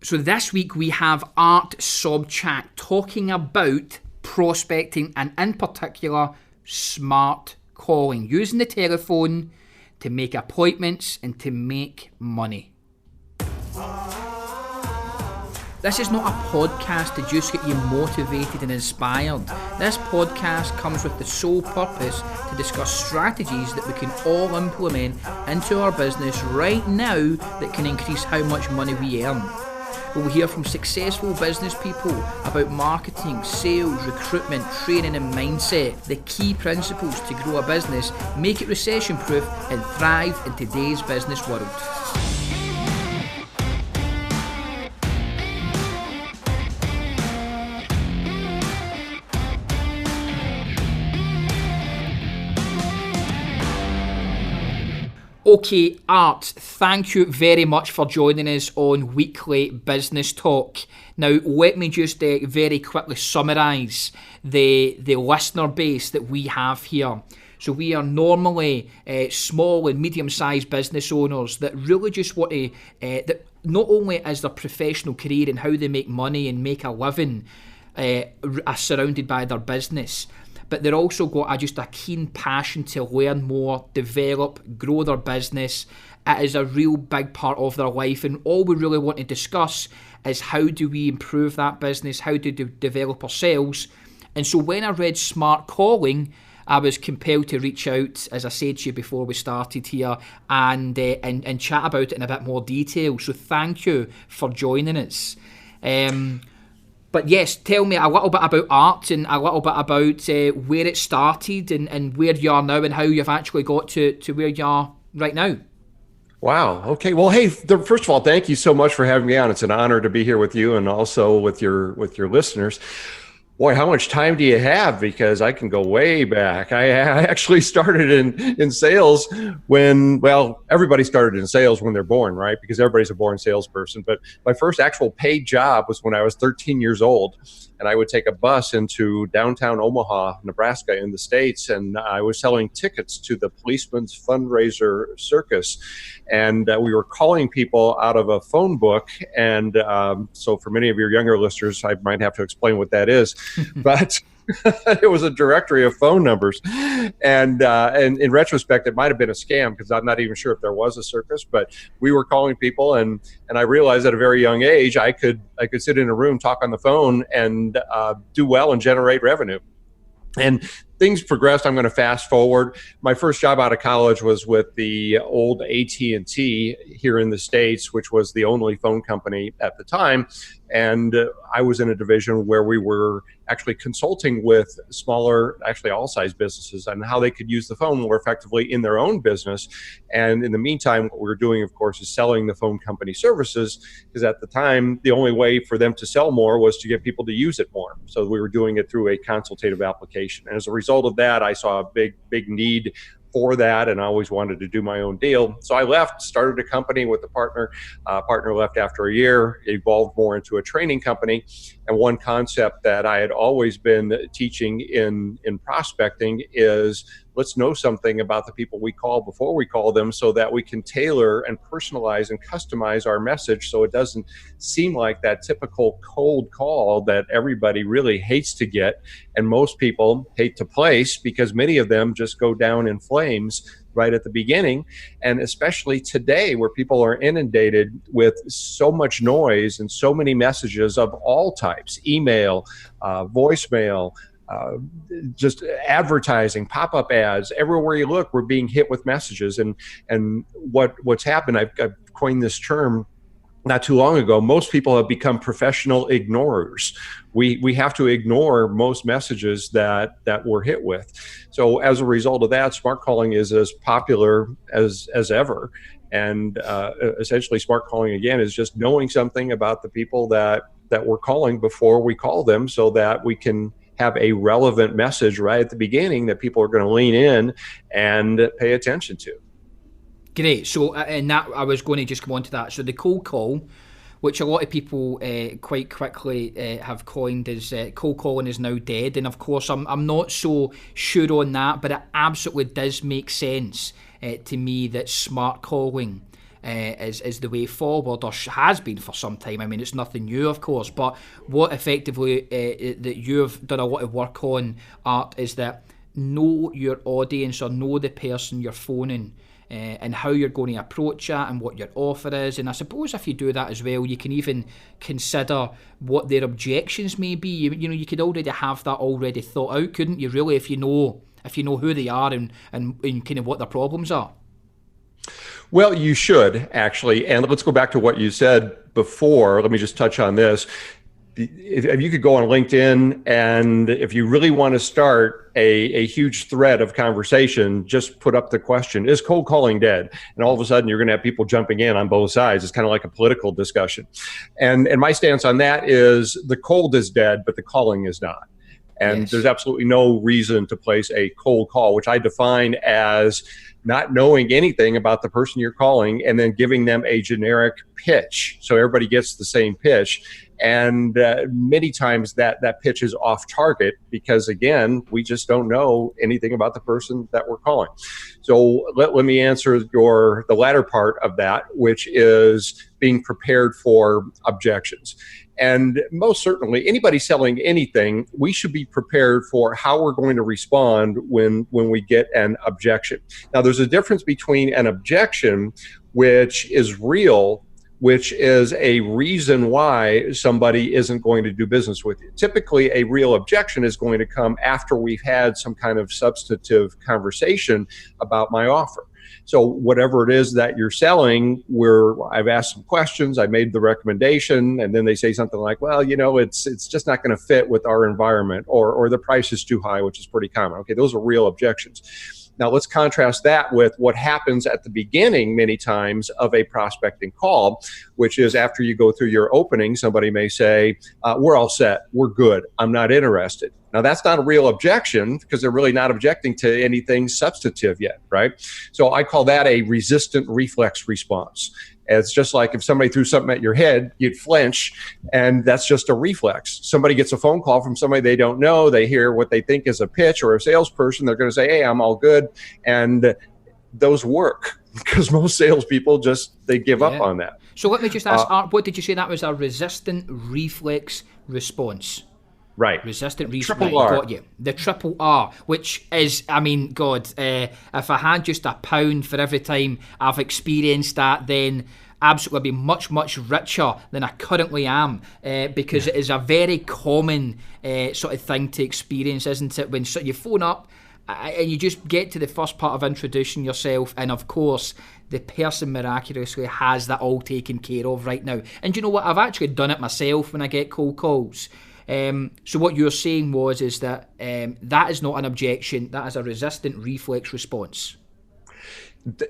So this week we have Art Sobczak talking about prospecting and in particular smart calling, using the telephone to make appointments and to make money. This is not a podcast to just get you motivated and inspired. This podcast comes with the sole purpose to discuss strategies that we can all implement into our business right now that can increase how much money we earn. We will hear from successful business people about marketing, sales, recruitment, training and mindset, the key principles to grow a business, make it recession-proof and thrive in today's business world. Okay, Art, thank you very much for joining us on Weekly Business Talk. Now, let me just very quickly summarise the listener base that we have here. So we are normally small and medium-sized business owners that really just want to, that not only is their professional career and how they make money and make a living are surrounded by their business, but they're also got just a keen passion to learn more, develop, grow their business. It is a real big part of their life, and all we really want to discuss is how do we improve that business, how do we develop ourselves. And so when I read Smart Calling, I was compelled to reach out, as I said to you before we started here, and chat about it in a bit more detail. So thank you for joining us. But yes, tell me a little bit about Art and a little bit about where it started and where you are now and how you've actually got to where you are right now. Wow. Okay. Well, hey, first of all, thank you so much for having me on. It's an honor to be here with you and also with your listeners. Boy, how much time do you have? Because I can go way back. I actually started in sales when, well, everybody started in sales when they're born, right? Because everybody's a born salesperson. But my first actual paid job was when I was 13 years old. And I would take a bus into downtown Omaha, Nebraska in the States. And I was selling tickets to the Policeman's Fundraiser Circus. And we were calling people out of a phone book. And so for many of your younger listeners, I might have to explain what that is. But it was a directory of phone numbers. And in retrospect, it might have been a scam because I'm not even sure if there was a circus, but we were calling people. And I realized at a very young age, I could sit in a room, talk on the phone and do well and generate revenue. And things progressed. I'm going to fast forward. My first job out of college was with the old AT&T here in the States, which was the only phone company at the time. And I was in a division where we were actually consulting with smaller, actually all size businesses on how they could use the phone more effectively in their own business. And in the meantime, what we were doing, of course, is selling the phone company services, because at the time, the only way for them to sell more was to get people to use it more. So we were doing it through a consultative application. And as a result of that, I saw a big need for that, and I always wanted to do my own deal. So I left, started a company with a partner. Partner left after a year, evolved more into a training company. And one concept that I had always been teaching in prospecting is let's know something about the people we call before we call them so that we can tailor and personalize and customize our message so it doesn't seem like that typical cold call that everybody really hates to get and most people hate to place, because many of them just go down in flames right at the beginning. And especially today where people are inundated with so much noise and so many messages of all types, email, voicemail, just advertising, pop-up ads, everywhere you look, we're being hit with messages. And what's happened, I've coined this term not too long ago, most people have become professional ignorers. We have to ignore most messages that we're hit with. So as a result of that, smart calling is as popular as ever. And essentially smart calling, again, is just knowing something about the people that we're calling before we call them so that we can have a relevant message right at the beginning that people are going to lean in and pay attention to. Great. So, and that I was going to just come on to that. So the cold call, which a lot of people quite quickly have coined as cold calling is now dead. And of course, I'm not so sure on that, but it absolutely does make sense to me that smart calling is the way forward, or has been for some time. I mean, it's nothing new, of course, but what effectively that you've done a lot of work on, Art, is that know your audience, or know the person you're phoning, and how you're going to approach it, and what your offer is. And I suppose if you do that as well, you can even consider what their objections may be. You could already have that already thought out, couldn't you, really, if you know who they are and kind of what their problems are. Well, you should, actually. And let's go back to what you said before. Let me just touch on this. If you could go on LinkedIn, and if you really want to start a huge thread of conversation, just put up the question, is cold calling dead? And all of a sudden you're going to have people jumping in on both sides. It's kind of like a political discussion. And my stance on that is the cold is dead, but the calling is not. And Yes. There's absolutely no reason to place a cold call, which I define as not knowing anything about the person you're calling and then giving them a generic pitch. So everybody gets the same pitch. And many times that pitch is off target because, again, we just don't know anything about the person that we're calling. So let me answer the latter part of that, which is being prepared for objections. And most certainly, anybody selling anything, we should be prepared for how we're going to respond when we get an objection. Now, there's a difference between an objection, which is real, which is a reason why somebody isn't going to do business with you. Typically, a real objection is going to come after we've had some kind of substantive conversation about my offer. So whatever it is that you're selling, I've asked some questions, I made the recommendation, and then they say something like, well, it's just not going to fit with our environment, or the price is too high, which is pretty common. Okay, those are real objections. Now let's contrast that with what happens at the beginning many times of a prospecting call, which is after you go through your opening, somebody may say, we're all set, we're good, I'm not interested. Now that's not a real objection because they're really not objecting to anything substantive yet, right? So I call that a resistant reflex response. It's just like if somebody threw something at your head, you'd flinch, and that's just a reflex. Somebody gets a phone call from somebody they don't know, they hear what they think is a pitch or a salesperson, they're going to say, hey, I'm all good. And those work because most salespeople they give up on that. So let me just ask, Art, what did you say that was? A resistant reflex response? Right. Resistant reflex. Triple R. Got you. The triple R, which is, I mean, God, if I had just £1 for every time I've experienced that, then absolutely be much, much richer than I currently am, because it is a very common sort of thing to experience, isn't it? When you phone up and you just get to the first part of introducing yourself, and of course the person miraculously has that all taken care of right now. And you know what? I've actually done it myself when I get cold calls. So what you're saying is that that is not an objection, that is a resistant reflex response.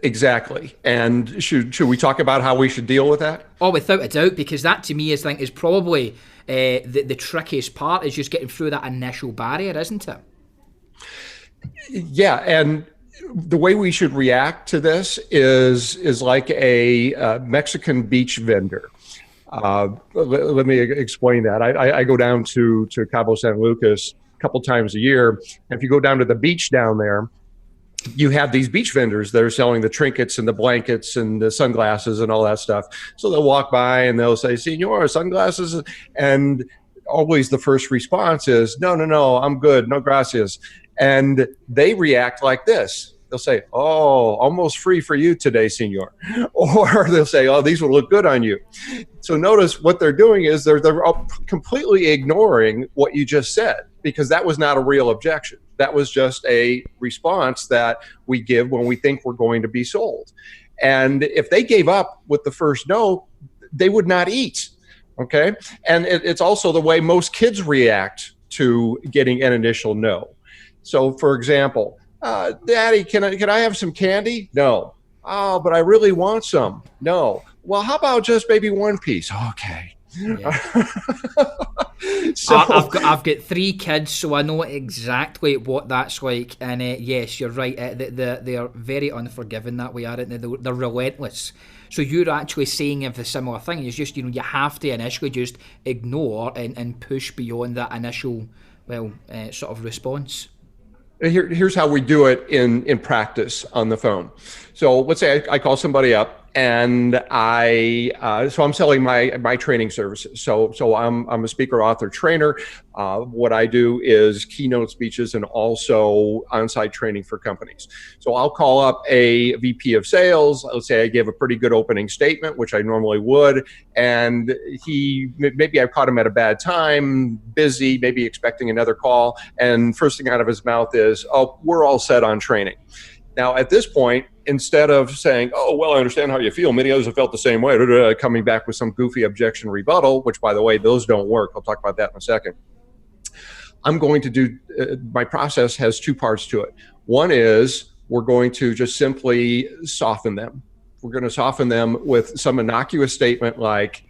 Exactly. And should we talk about how we should deal with that? Oh, without a doubt, because that to me is probably the trickiest part, is just getting through that initial barrier, isn't it? Yeah, and the way we should react to this is like a Mexican beach vendor. Let me explain that. I go down to Cabo San Lucas a couple times a year. And if you go down to the beach down there, you have these beach vendors that are selling the trinkets and the blankets and the sunglasses and all that stuff. So they'll walk by and they'll say, "Senor, sunglasses?" And always the first response is, no, I'm good. No, gracias. And they react like this. They'll say, "Oh, almost free for you today, senor." Or they'll say, "Oh, these will look good on you." So notice what they're doing is they're completely ignoring what you just said, because that was not a real objection. That was just a response that we give when we think we're going to be sold. And if they gave up with the first no, they would not eat. Okay. And it's also the way most kids react to getting an initial no. So for example, "Daddy, can I have some candy?" "No." "Oh, but I really want some." "No." "Well, how about just maybe one piece?" "Okay." Yeah. So I've got 3 kids, so I know exactly what that's like. And yes, you're right. They are very unforgiving that way, aren't they? They're relentless. So you're actually saying of the similar thing. It's just, you have to initially just ignore and push beyond that initial, sort of response. Here's how we do it in practice on the phone. So let's say I call somebody up And so I'm selling my training services. So I'm a speaker, author, trainer. What I do is keynote speeches and also on-site training for companies. So I'll call up a VP of sales. Let's say I give a pretty good opening statement, which I normally would, and maybe I caught him at a bad time, busy, maybe expecting another call, and first thing out of his mouth is, "Oh, we're all set on training." Now, at this point, instead of saying, "Oh, well, I understand how you feel. Many others have felt the same way," coming back with some goofy objection rebuttal, which, by the way, those don't work. I'll talk about that in a second. I'm going to do, my process has two parts to it. One is we're going to just simply soften them. We're going to soften them with some innocuous statement like,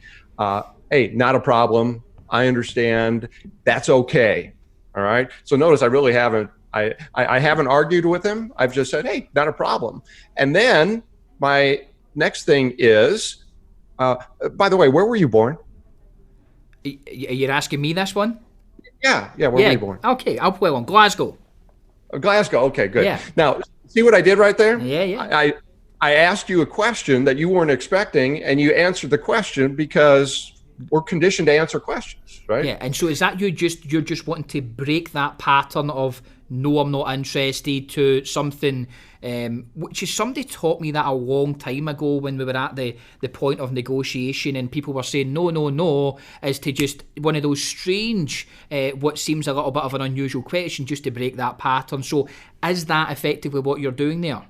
"Hey, not a problem. I understand. That's okay." All right. So notice I really haven't. I haven't argued with him. I've just said, "Hey, not a problem." And then my next thing is, by the way, where were you born? You're asking me this one? Yeah. Where were you born? Okay, I'll play on Glasgow. Glasgow. Okay, good. Yeah. Now, see what I did right there? Yeah. I asked you a question that you weren't expecting, and you answered the question because we're conditioned to answer questions, right? Yeah, and so is that you're just wanting to break that pattern of "no, I'm not interested" to something which is, somebody taught me that a long time ago when we were at the point of negotiation and people were saying no, is to just one of those strange, what seems a little bit of an unusual question, just to break that pattern. So is that effectively what you're doing there?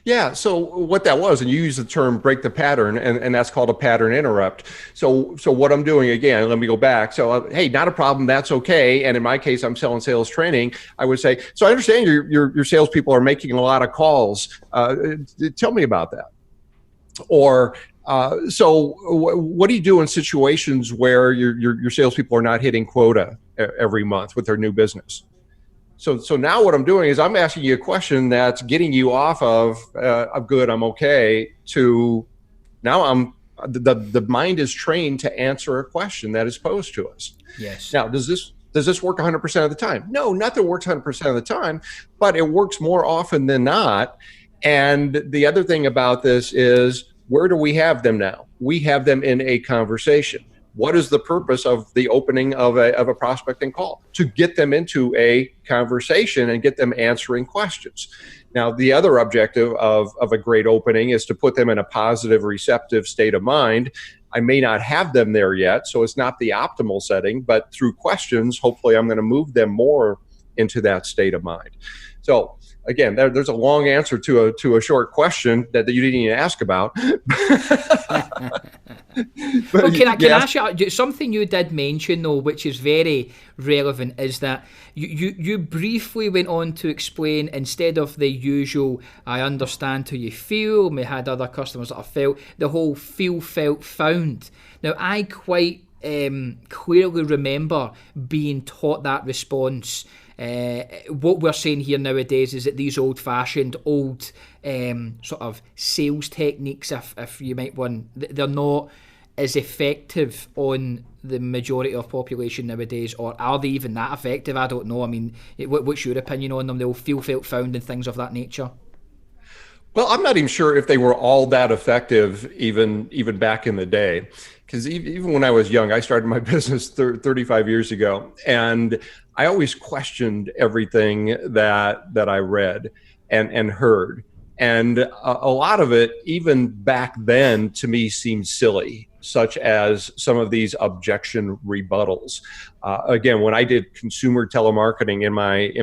Yeah, so what that was, and you use the term break the pattern, and that's called a pattern interrupt. So what I'm doing, again, let me go back. So, hey, not a problem, that's okay. And in my case, I'm selling sales training. I would say, "So I understand your salespeople are making a lot of calls. Tell me about that." Or, "So what do you do in situations where your salespeople are not hitting quota every month with their new business?" So now what I'm doing is I'm asking you a question that's getting you off of "I'm good, I'm okay," to now the mind is trained to answer a question that is posed to us. Yes. Now, does this work 100% of the time? No, nothing works 100% of the time, but it works more often than not. And the other thing about this is, where do we have them now? We have them in a conversation. What is the purpose of the opening of a prospecting call? To get them into a conversation and get them answering questions. Now, the other objective of a great opening is to put them in a positive, receptive state of mind. I may not have them there yet, so it's not the optimal setting, but through questions, hopefully I'm going to move them more into that state of mind. So again, there's a long answer to a short question that you didn't even ask about. Well, can I ask you something you did mention though, which is very relevant, is that you briefly went on to explain, instead of the usual "I understand how you feel," we had other customers that have felt, the whole feel, felt, found. Now, I quite clearly remember being taught that response. What we're saying here nowadays is that these old-fashioned, sort of sales techniques, if you might want, they're not as effective on the majority of population nowadays, or are they even that effective? I don't know. I mean, what's your opinion on them? They'll feel, felt, found, and things of that nature. Well, I'm not even sure if they were all that effective even back in the day, because even when I was young, I started my business 35 years ago, and I always questioned everything that I read and heard. And a lot of it, even back then, to me seemed silly, such as some of these objection rebuttals. Again, when I did consumer telemarketing in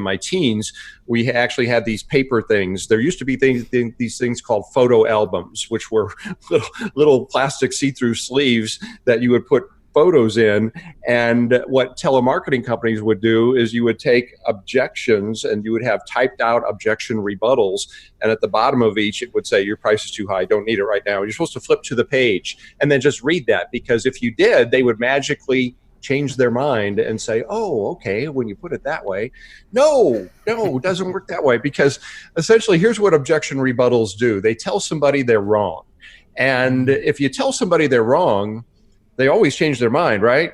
my teens, we actually had these paper things. There used to be these things called photo albums, which were little plastic see-through sleeves that you would put photos in. And what telemarketing companies would do is you would take objections and you would have typed out objection rebuttals. And at the bottom of each, it would say, "Your price is too high. Don't need it right now." You're supposed to flip to the page and then just read that, because if you did, they would magically change their mind and say, "Oh, okay, when you put it that way." No, it doesn't work that way, because essentially here's what objection rebuttals do. They tell somebody they're wrong. And if you tell somebody they're wrong, they always change their mind, right?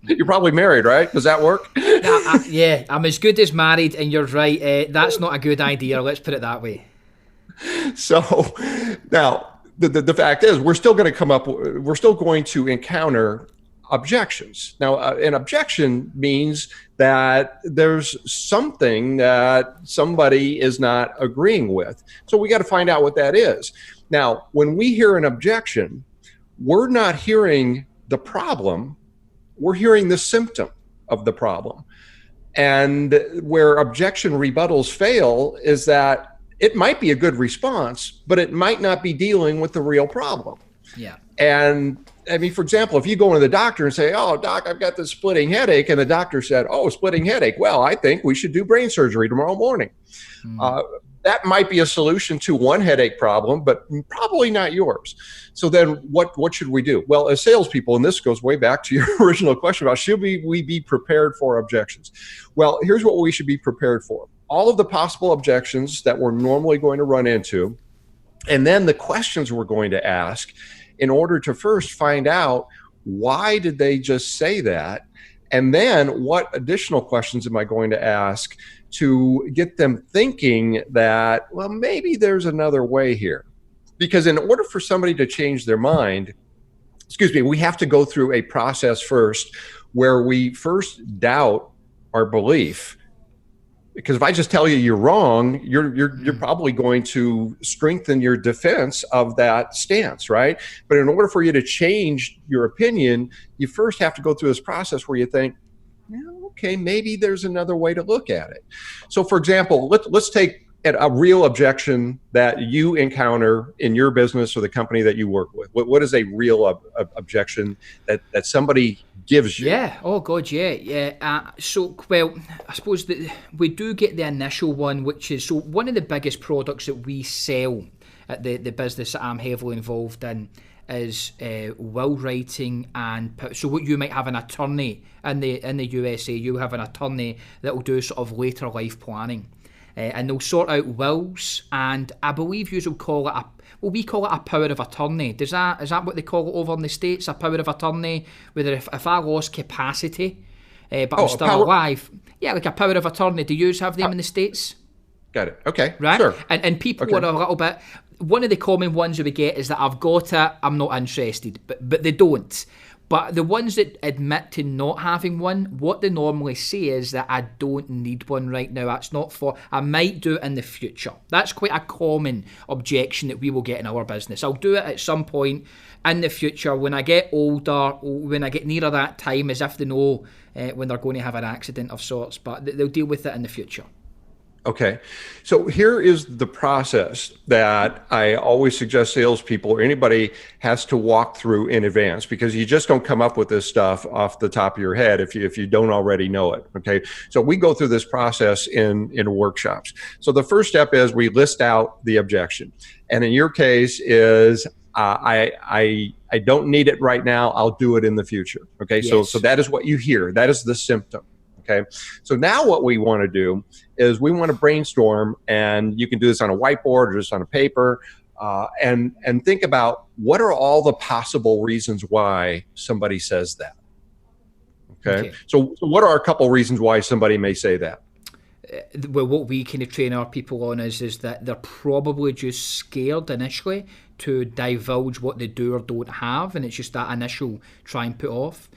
You're probably married, right? Does that work? Yeah, I'm as good as married, and you're right. That's not a good idea. Let's put it that way. So now the fact is we're still going to encounter objections. Now, an objection means that there's something that somebody is not agreeing with. So we got to find out what that is. Now, when we hear an objection, we're not hearing the problem, we're hearing the symptom of the problem. And where objection rebuttals fail is that it might be a good response, but it might not be dealing with the real problem. Yeah. And I mean, for example, if you go into the doctor and say, "Oh, doc, I've got this splitting headache," and the doctor said, "Oh, splitting headache. Well, I think we should do brain surgery tomorrow morning." That might be a solution to one headache problem, but probably not yours. So then what should we do? Well, as salespeople, and this goes way back to your original question about should we be prepared for objections? Well, here's what we should be prepared for. All of the possible objections that we're normally going to run into, and then the questions we're going to ask in order to first find out why did they just say that, and then what additional questions am I going to ask to get them thinking that, well, maybe there's another way here. Because in order for somebody to change their mind, we have to go through a process first where we first doubt our belief. Because if I just tell you you're wrong, you're probably going to strengthen your defense of that stance, right? But in order for you to change your opinion, you first have to go through this process where you think, okay, maybe there's another way to look at it. So, for example, let's take a real objection that you encounter in your business or the company that you work with. What is a real objection that somebody gives you? Yeah. Oh God. Yeah. Well, I suppose that we do get the initial one, which is one of the biggest products that we sell at the business that I'm heavily involved in is will writing, and so what you might have an attorney in the USA, you have an attorney that will do sort of later life planning. And they'll sort out wills, and I believe you will call it we call it a power of attorney. Is that what they call it over in the States? A power of attorney, whether if I lost capacity, but I'm still alive. Yeah, like a power of attorney. Do you have them in the States? Got it. Okay. Right? Sure. And people are a little bit, one of the common ones that we get is that I've got it, I'm not interested, but they don't. But the ones that admit to not having one, what they normally say is that I don't need one right now. That's not I might do it in the future. That's quite a common objection that we will get in our business. I'll do it at some point in the future when I get older, when I get nearer that time, as if they know when they're going to have an accident of sorts, but they'll deal with it in the future. Okay. So here is the process that I always suggest salespeople or anybody has to walk through in advance, because you just don't come up with this stuff off the top of your head if you don't already know it. Okay. So we go through this process in workshops. So the first step is we list out the objection. And in your case is I don't need it right now. I'll do it in the future. Okay. Yes. So that is what you hear. That is the symptom. Okay. So now what we want to do is we want to brainstorm, and you can do this on a whiteboard or just on a paper, and think about what are all the possible reasons why somebody says that. Okay. So what are a couple reasons why somebody may say that? Well, what we kind of train our people on is that they're probably just scared initially to divulge what they do or don't have, and it's just that initial try and put off.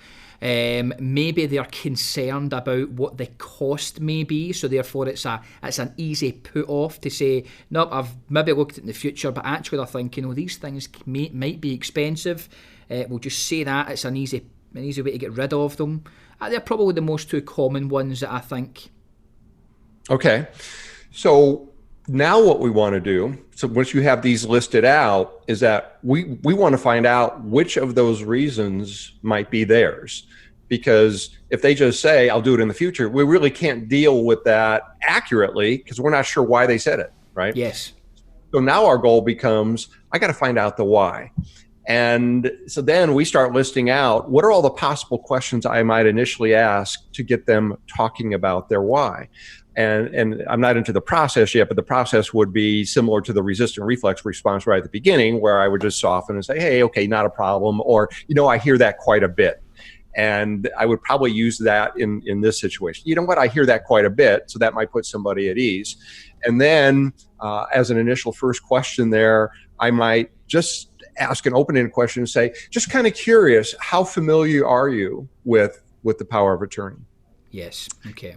Maybe they're concerned about what the cost may be, so therefore it's an easy put off to say, no, I've maybe looked at in the future, but actually they're thinking, these things might be expensive. We'll just say that it's an easy way to get rid of them. They're probably the most two common ones that I think. Okay, so now what we want to do, so once you have these listed out, is that we want to find out which of those reasons might be theirs. Because if they just say, I'll do it in the future, we really can't deal with that accurately because we're not sure why they said it, right? Yes. So now our goal becomes, I got to find out the why. And so then we start listing out what are all the possible questions I might initially ask to get them talking about their why. And I'm not into the process yet, but the process would be similar to the resistant reflex response right at the beginning, where I would just soften and say, hey, okay, not a problem. Or, I hear that quite a bit. And I would probably use that in this situation. You know what? I hear that quite a bit, so that might put somebody at ease. And then as an initial first question there, I might just ask an open-ended question and say, just kind of curious, how familiar are you with the power of attorney? Yes. Okay.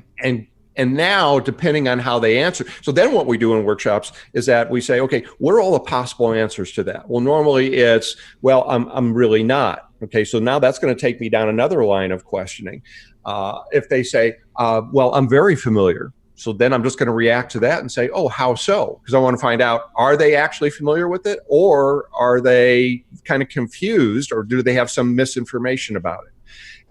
And now, depending on how they answer, so then what we do in workshops is that we say, okay, what are all the possible answers to that? Well, normally it's, well, I'm really not. Okay, so now that's going to take me down another line of questioning. If they say, well, I'm very familiar. So then I'm just going to react to that and say, oh, how so? Because I want to find out, are they actually familiar with it, or are they kind of confused, or do they have some misinformation about it?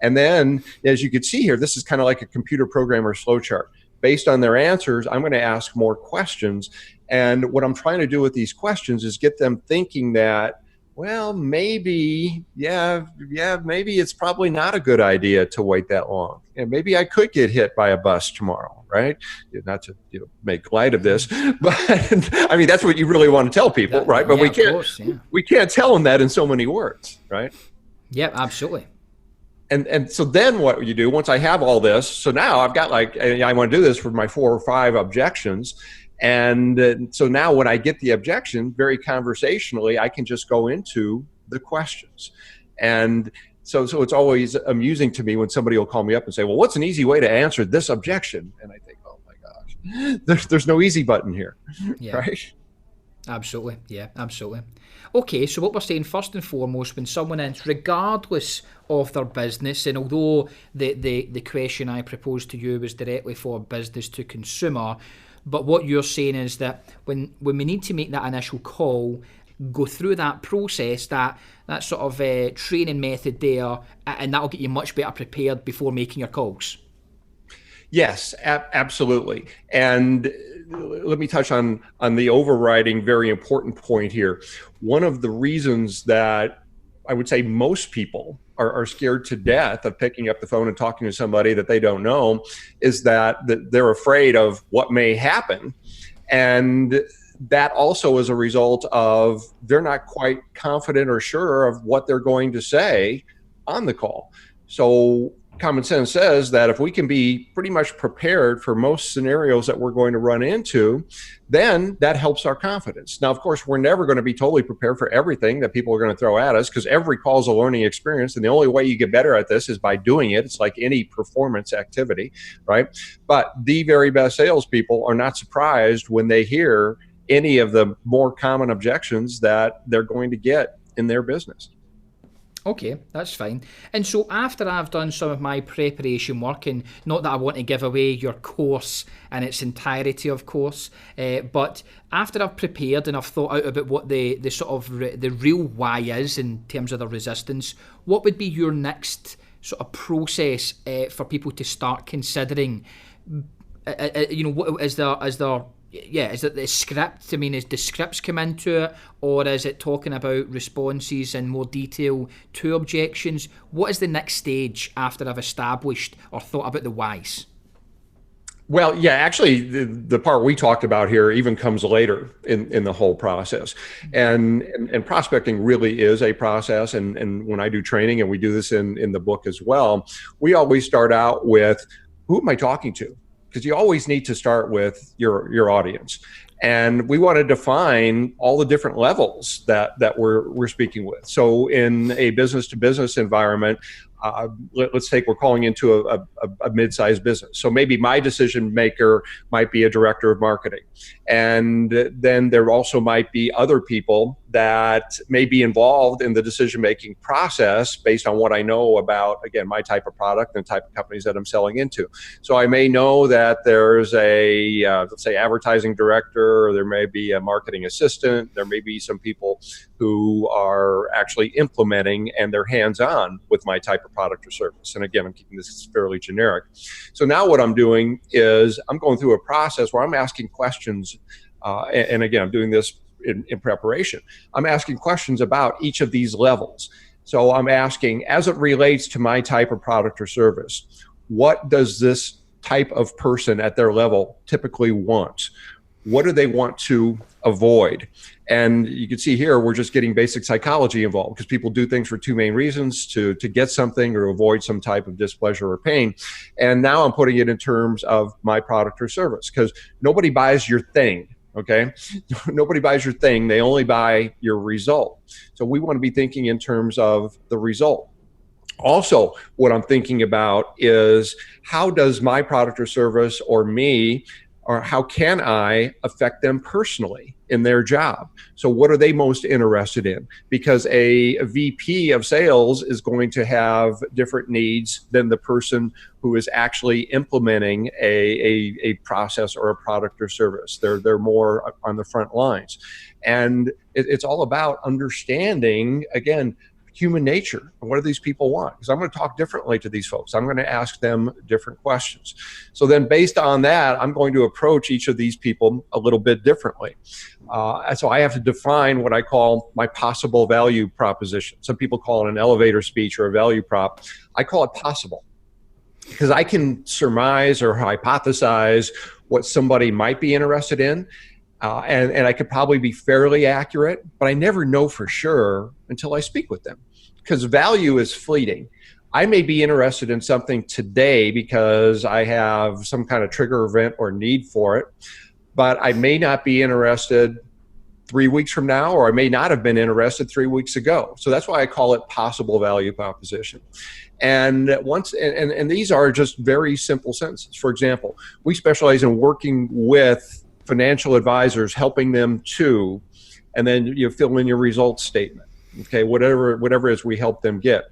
And then, as you can see here, this is kind of like a computer programmer's flowchart. Based on their answers, I'm going to ask more questions. And what I'm trying to do with these questions is get them thinking that, well, maybe, maybe it's probably not a good idea to wait that long. And maybe I could get hit by a bus tomorrow, right? Not to make light of this, but I mean, that's what you really want to tell people, right? But we can't tell them that in so many words, right? Yeah, absolutely. And so then what you do, once I have all this, so now I've got I want to do this for my 4 or 5 objections. And so now when I get the objection, very conversationally, I can just go into the questions. And so it's always amusing to me when somebody will call me up and say, well, what's an easy way to answer this objection? And I think, oh my gosh, there's no easy button here, right? Absolutely. Yeah, absolutely. Okay, so what we're saying first and foremost, when someone enters, regardless of their business, and although the question I proposed to you was directly for business to consumer, but what you're saying is that when we need to make that initial call, go through that process, that sort of training method there, and that'll get you much better prepared before making your calls. Yes, absolutely. And let me touch on the overriding, very important point here. One of the reasons that I would say most people are scared to death of picking up the phone and talking to somebody that they don't know is that they're afraid of what may happen. And that also is a result of they're not quite confident or sure of what they're going to say on the call. So common sense says that if we can be pretty much prepared for most scenarios that we're going to run into, then that helps our confidence. Now, of course, we're never going to be totally prepared for everything that people are going to throw at us, because every call is a learning experience. And the only way you get better at this is by doing it. It's like any performance activity, right? But the very best salespeople are not surprised when they hear any of the more common objections that they're going to get in their business. Okay, that's fine. And so after I've done some of my preparation work, and not that I want to give away your course in its entirety, of course, but after I've prepared and I've thought out about what the sort of the real why is in terms of the resistance, what would be your next sort of process for people to start considering? What is there? Yeah, is it the script? I mean, do scripts come into it, or is it talking about responses in more detail to objections? What is the next stage after I've established or thought about the whys? Well, yeah, actually, the part we talked about here even comes later in the whole process. And prospecting really is a process. And when I do training, and we do this in the book as well, we always start out with, who am I talking to? Because you always need to start with your audience. And we want to define all the different levels that we're speaking with. So in a business-to-business environment, let's take, we're calling into a mid-sized business. So maybe my decision maker might be a director of marketing. And then there also might be other people that may be involved in the decision-making process based on what I know about, again, my type of product and the type of companies that I'm selling into. So I may know that there's a, let's say, advertising director, or there may be a marketing assistant, there may be some people who are actually implementing and they're hands-on with my type of product or service. And again, I'm keeping this fairly generic. So now what I'm doing is I'm going through a process where I'm asking questions, and again, I'm doing this in preparation. I'm asking questions about each of these levels. So I'm asking, as it relates to my type of product or service, what does this type of person at their level typically want? What do they want to avoid? And you can see here, we're just getting basic psychology involved because people do things for two main reasons: to get something or avoid some type of displeasure or pain. And now I'm putting it in terms of my product or service, because nobody buys your thing. Okay. Nobody buys your thing. They only buy your result. So we want to be thinking in terms of the result. Also, what I'm thinking about is, how does my product or service, or me, or how can I affect them personally in their job? So what are they most interested in? Because a VP of sales is going to have different needs than the person who is actually implementing a process or a product or service. They're more on the front lines. And it's all about understanding, again, human nature. What do these people want? Because I'm going to talk differently to these folks. I'm going to ask them different questions. So then based on that, I'm going to approach each of these people a little bit differently. So I have to define what I call my possible value proposition. Some people call it an elevator speech or a value prop. I call it possible, because I can surmise or hypothesize what somebody might be interested in. And I could probably be fairly accurate, but I never know for sure until I speak with them, because value is fleeting. I may be interested in something today because I have some kind of trigger event or need for it, but I may not be interested 3 weeks from now, or I may not have been interested 3 weeks ago. So that's why I call it possible value proposition. And and these are just very simple sentences. For example, we specialize in working with financial advisors, helping them to, and then you fill in your results statement. Okay, whatever it is we help them get.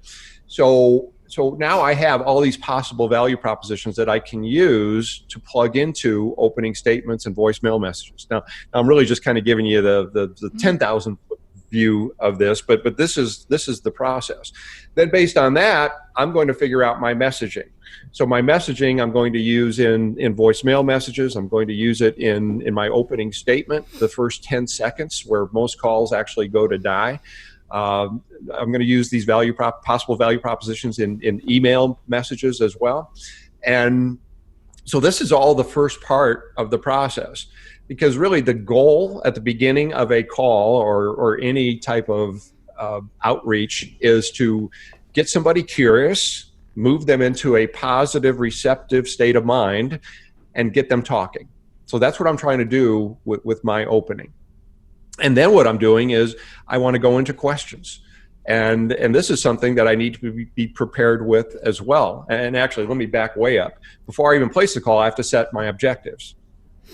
So now I have all these possible value propositions that I can use to plug into opening statements and voicemail messages. Now I'm really just kind of giving you the 10,000 view of this, but this is the process. Then based on that, I'm going to figure out my messaging. So my messaging I'm going to use in voicemail messages. I'm going to use it in my opening statement, the first 10 seconds where most calls actually go to die. I'm going to use these possible value propositions in email messages as well. And so this is all the first part of the process, because really the goal at the beginning of a call or any type of outreach is to get somebody curious, move them into a positive, receptive state of mind, and get them talking. So that's what I'm trying to do with my opening. And then what I'm doing is I want to go into questions. And this is something that I need to be prepared with as well. And actually, let me back way up. Before I even place the call, I have to set my objectives.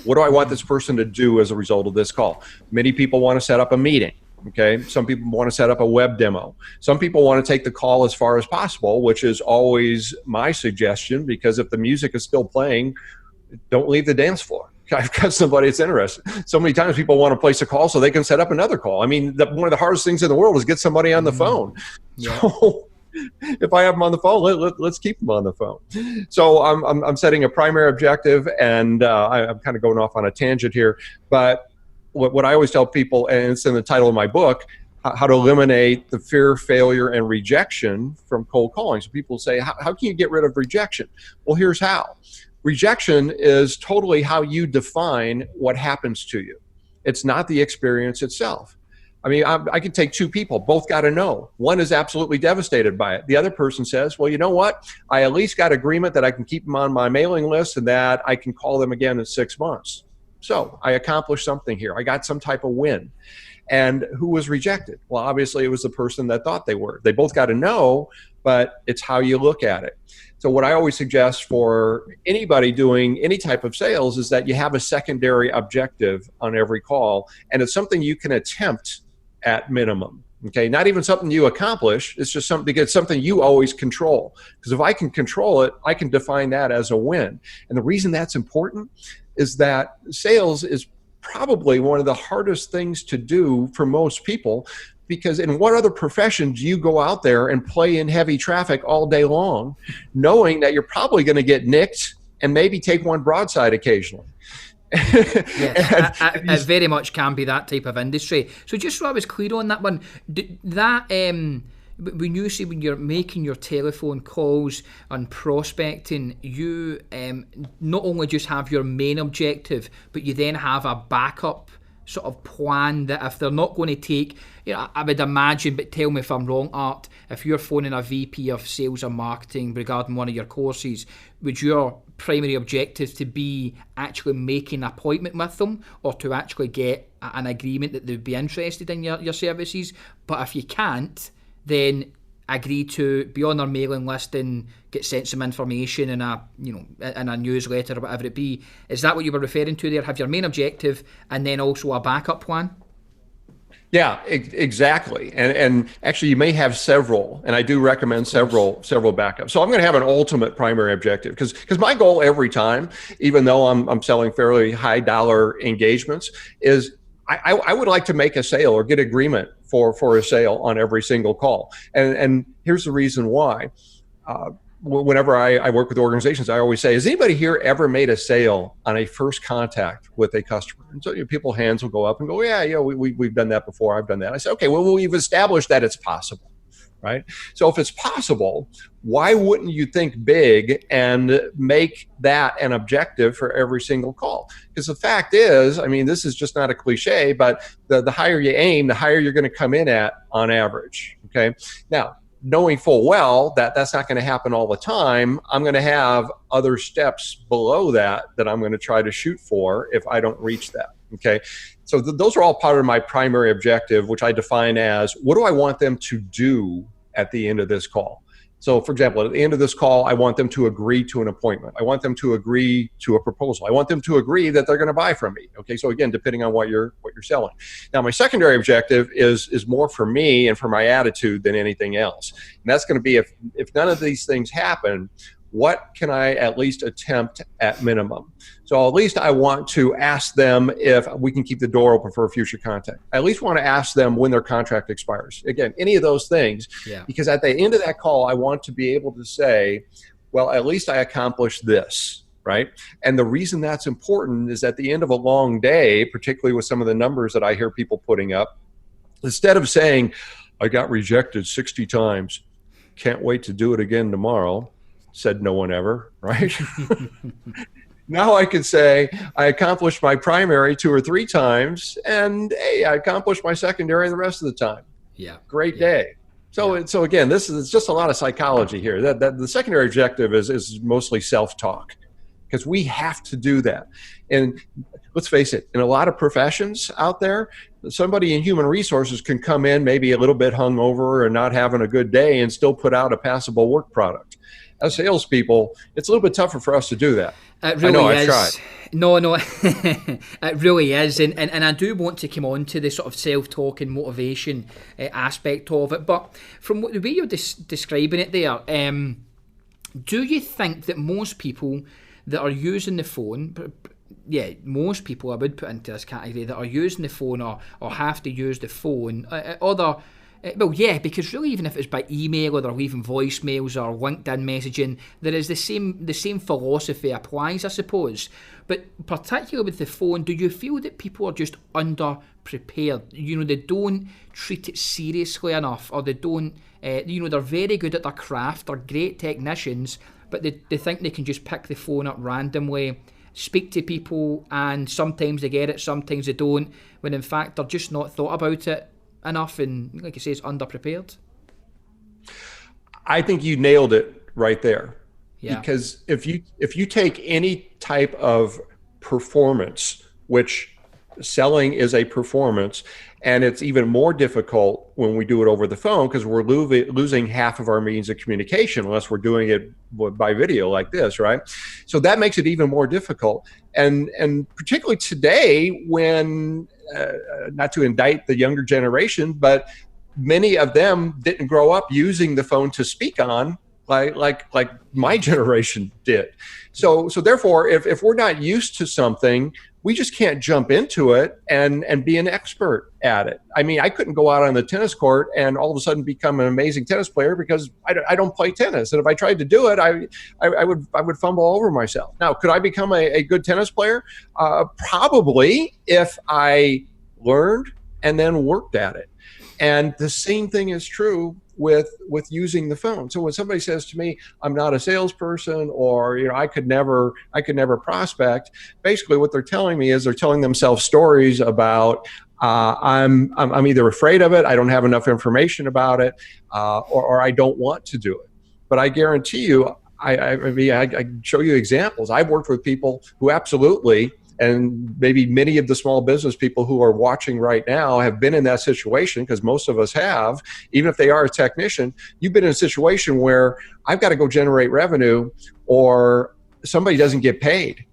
What do I want this person to do as a result of this call? Many people want to set up a meeting. Okay. Some people want to set up a web demo. Some people want to take the call as far as possible, which is always my suggestion, because if the music is still playing, don't leave the dance floor. I've got somebody that's interested. So many times people want to place a call so they can set up another call. I mean, one of the hardest things in the world is get somebody on the phone. Yeah. So if I have them on the phone, let's keep them on the phone. So I'm setting a primary objective, and I'm kind of going off on a tangent here, but what I always tell people, and it's in the title of my book, how to eliminate the fear, failure, and rejection from cold calling. So people say, how can you get rid of rejection? Well, here's how. Rejection is totally how you define what happens to you. It's not the experience itself. I mean, I could take two people, both got a no. One is absolutely devastated by it. The other person says, well, you know what? I at least got agreement that I can keep them on my mailing list and that I can call them again in 6 months. So I accomplished something here. I got some type of win. And who was rejected? Well, obviously it was the person that thought they were. They both got a no, but it's how you look at it. So what I always suggest for anybody doing any type of sales is that you have a secondary objective on every call, and it's something you can attempt at minimum. Okay, not even something you accomplish. It's just something you always control. Because if I can control it, I can define that as a win. And the reason that's important is that sales is probably one of the hardest things to do for most people, because in what other profession do you go out there and play in heavy traffic all day long, knowing that you're probably going to get nicked and maybe take one broadside occasionally? Yes, it very much can be that type of industry. So just so I was clear on that one, when you say when you're making your telephone calls and prospecting, you not only just have your main objective, but you then have a backup sort of plan that if they're not going to take, I would imagine, but tell me if I'm wrong, Art, if you're phoning a VP of sales or marketing regarding one of your courses, would your primary objective to be actually making an appointment with them, or to actually get an agreement that they'd be interested in your services? But if you can't, then agree to be on their mailing list and get sent some information in a newsletter or whatever it be. Is that what you were referring to there? Have your main objective and then also a backup plan? Yeah, exactly. And actually you may have several, and I do recommend several backups. So I'm going to have an ultimate primary objective because my goal every time, even though I'm selling fairly high dollar engagements, is I would like to make a sale or get agreement for a sale on every single call. And here's the reason why. Whenever I work with organizations, I always say, has anybody here ever made a sale on a first contact with a customer? And so people's hands will go up and go, yeah, we've done that before. I've done that. I say, okay, well, we've established that it's possible, right? So if it's possible, why wouldn't you think big and make that an objective for every single call? Because the fact is, I mean, this is just not a cliche, but the higher you aim, the higher you're going to come in at on average, okay? Now, knowing full well that that's not going to happen all the time, I'm going to have other steps below that I'm going to try to shoot for if I don't reach that, okay? So those are all part of my primary objective, which I define as, what do I want them to do at the end of this call? So for example, at the end of this call, I want them to agree to an appointment. I want them to agree to a proposal. I want them to agree that they're going to buy from me. Okay, so again, depending on what you're selling. Now, my secondary objective is more for me and for my attitude than anything else. And that's going to be if none of these things happen, what can I at least attempt at minimum? So at least I want to ask them if we can keep the door open for a future contact. I at least want to ask them when their contract expires. Again, any of those things, because at the end of that call, I want to be able to say, well, at least I accomplished this, right? And the reason that's important is at the end of a long day, particularly with some of the numbers that I hear people putting up, instead of saying, I got rejected 60 times, can't wait to do it again tomorrow, said no one ever, right? Now I could say I accomplished my primary 2 or 3 times, and hey, I accomplished my secondary the rest of the time. Yeah, great day. So so again, this is just a lot of psychology here. That the secondary objective is mostly self-talk, because we have to do that. And let's face it, in a lot of professions out there, somebody in human resources can come in maybe a little bit hungover and not having a good day and still put out a passable work product. As salespeople, it's a little bit tougher for us to do that. It really I've is. tried. No, it really is. And I do want to come on to the sort of self-talk and motivation aspect of it. But from the way you're describing it there, do you think that most people that are using the phone, most people I would put into this category that are using the phone or have to use the phone, because really even if it's by email or they're leaving voicemails or LinkedIn messaging, there is the same philosophy applies, I suppose. But particularly with the phone, do you feel that people are just underprepared? They don't treat it seriously enough, or they don't, they're very good at their craft, they're great technicians, but they think they can just pick the phone up randomly, speak to people, and sometimes they get it, sometimes they don't, when in fact they're just not thought about it enough, and like you say, it's underprepared. I think you nailed it right there. Yeah. Because if you take any type of performance, which selling is a performance, and it's even more difficult when we do it over the phone because we're losing half of our means of communication unless we're doing it by video like this, right? So that makes it even more difficult. And particularly today when, not to indict the younger generation, but many of them didn't grow up using the phone to speak on like my generation did. So therefore, if we're not used to something, we just can't jump into it and be an expert at it. I mean, I couldn't go out on the tennis court and all of a sudden become an amazing tennis player because I don't play tennis. And if I tried to do it, I would fumble over myself. Now, could I become a good tennis player? Probably, if I learned and then worked at it. And the same thing is true with using the phone. So when somebody says to me, I'm not a salesperson, or I could never prospect, basically what they're telling me is they're telling themselves stories about I'm either afraid of it, I don't have enough information about it, or I don't want to do it. But I guarantee you, I can show you examples. I've worked with people who absolutely, and maybe many of the small business people who are watching right now have been in that situation, because most of us have. Even if they are a technician, you've been in a situation where I've got to go generate revenue or somebody doesn't get paid,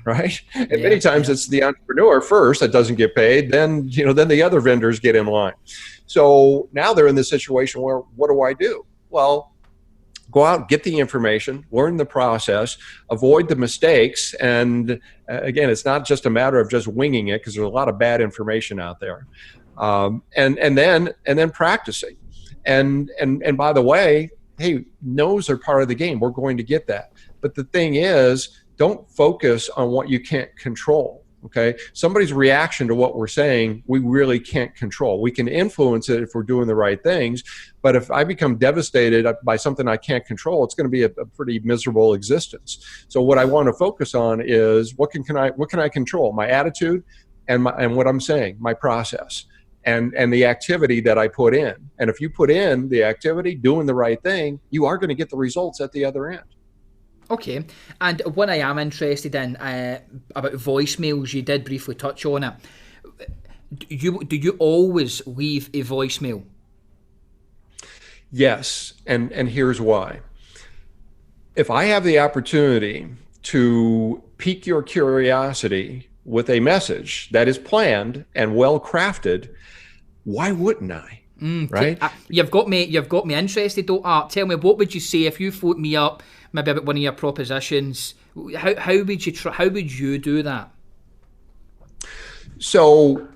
right? And many times it's the entrepreneur first that doesn't get paid, then the other vendors get in line. So now they're in this situation where, what do I do? Well, go out, get the information, learn the process, avoid the mistakes. And again, it's not just a matter of just winging it, because there's a lot of bad information out there. And then practicing. And by the way, hey, no's are part of the game. We're going to get that. But the thing is, don't focus on what you can't control. Okay, somebody's reaction to what we're saying, we really can't control. We can influence it if we're doing the right things, but if I become devastated by something I can't control, it's going to be a pretty miserable existence. So what I want to focus on is what can I control? My attitude and what I'm saying, my process, and the activity that I put in. And if you put in the activity, doing the right thing, you are going to get the results at the other end. Okay, and what I am interested in about voicemails, you did briefly touch on it. Do you always leave a voicemail? Yes, and here's why. If I have the opportunity to pique your curiosity with a message that is planned and well crafted, why wouldn't I? Right? You've got me interested though, Art. Tell me, what would you say if you phoned me up maybe about one of your propositions? How would you do that? So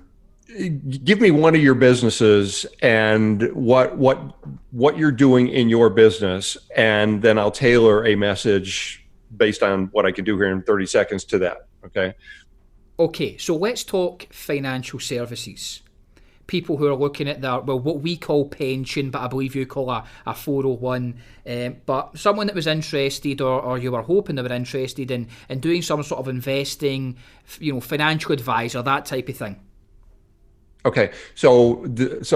give me one of your businesses and what you're doing in your business, and then I'll tailor a message based on what I can do here in 30 seconds to that. Okay, so let's talk financial services. People who are looking at what we call pension, but I believe you call a 401, but someone that was interested, or you were hoping they were interested in doing some sort of investing, financial advisor, that type of thing. Okay, so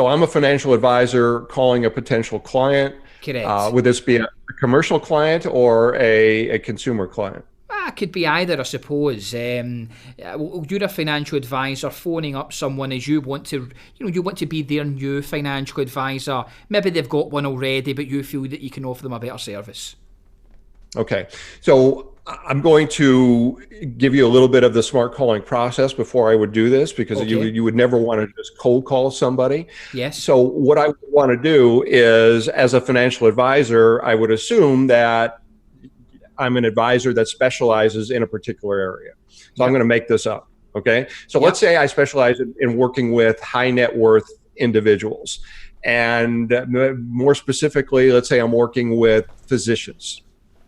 I'm a financial advisor calling a potential client. Correct. Would this be a commercial client or a consumer client? It could be either, I suppose. You're a financial advisor phoning up someone as you want to be their new financial advisor. Maybe they've got one already, but you feel that you can offer them a better service. Okay, so I'm going to give you a little bit of the smart calling process before I would do this, because you would never want to just cold call somebody. Yes. So what I would want to do is, as a financial advisor, I would assume that I'm an advisor that specializes in a particular area. So I'm going to make this up. Okay. So let's say I specialize in working with high net worth individuals. And more specifically, let's say I'm working with physicians.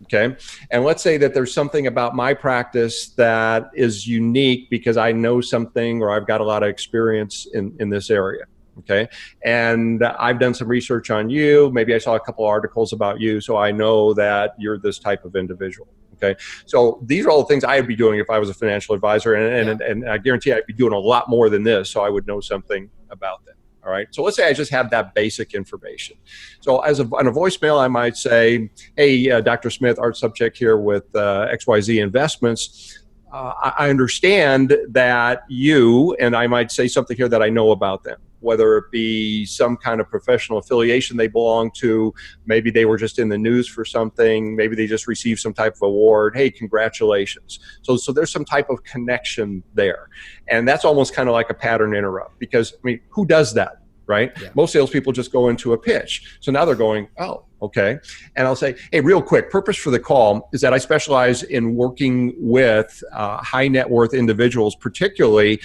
Okay. And let's say that there's something about my practice that is unique because I know something, or I've got a lot of experience in this area. Okay. And I've done some research on you. Maybe I saw a couple articles about you, so I know that you're this type of individual. Okay. So these are all the things I'd be doing if I was a financial advisor. And I guarantee I'd be doing a lot more than this, so I would know something about them. All right. So let's say I just have that basic information. So on a voicemail, I might say, hey, Dr. Smith, Art Sobczak here with XYZ Investments. I understand that you, and I might say something here that I know about them, whether it be some kind of professional affiliation they belong to, maybe they were just in the news for something, maybe they just received some type of award. Hey, congratulations. So there's some type of connection there. And that's almost kind of like a pattern interrupt, because who does that? Right? Yeah. Most salespeople just go into a pitch. So now they're going, oh, okay. And I'll say, hey, real quick, purpose for the call is that I specialize in working with high net worth individuals, particularly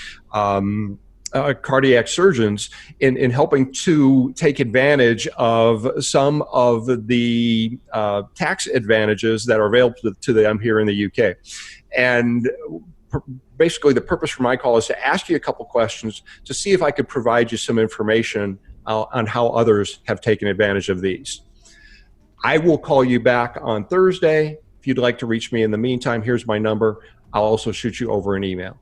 cardiac surgeons, in helping to take advantage of some of the tax advantages that are available to them here in the UK. And basically the purpose for my call is to ask you a couple questions to see if I could provide you some information on how others have taken advantage of these. I will call you back on Thursday. If you'd like to reach me in the meantime, here's my number. I'll also shoot you over an email.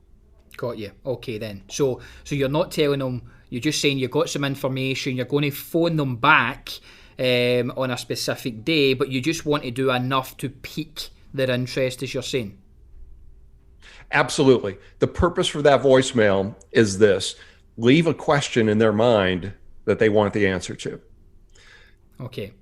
Got you. Okay then. So you're not telling them, you're just saying you've got some information, you're going to phone them back on a specific day, but you just want to do enough to pique their interest, as you're saying. Absolutely. The purpose for that voicemail is this: leave a question in their mind that they want the answer to. Okay.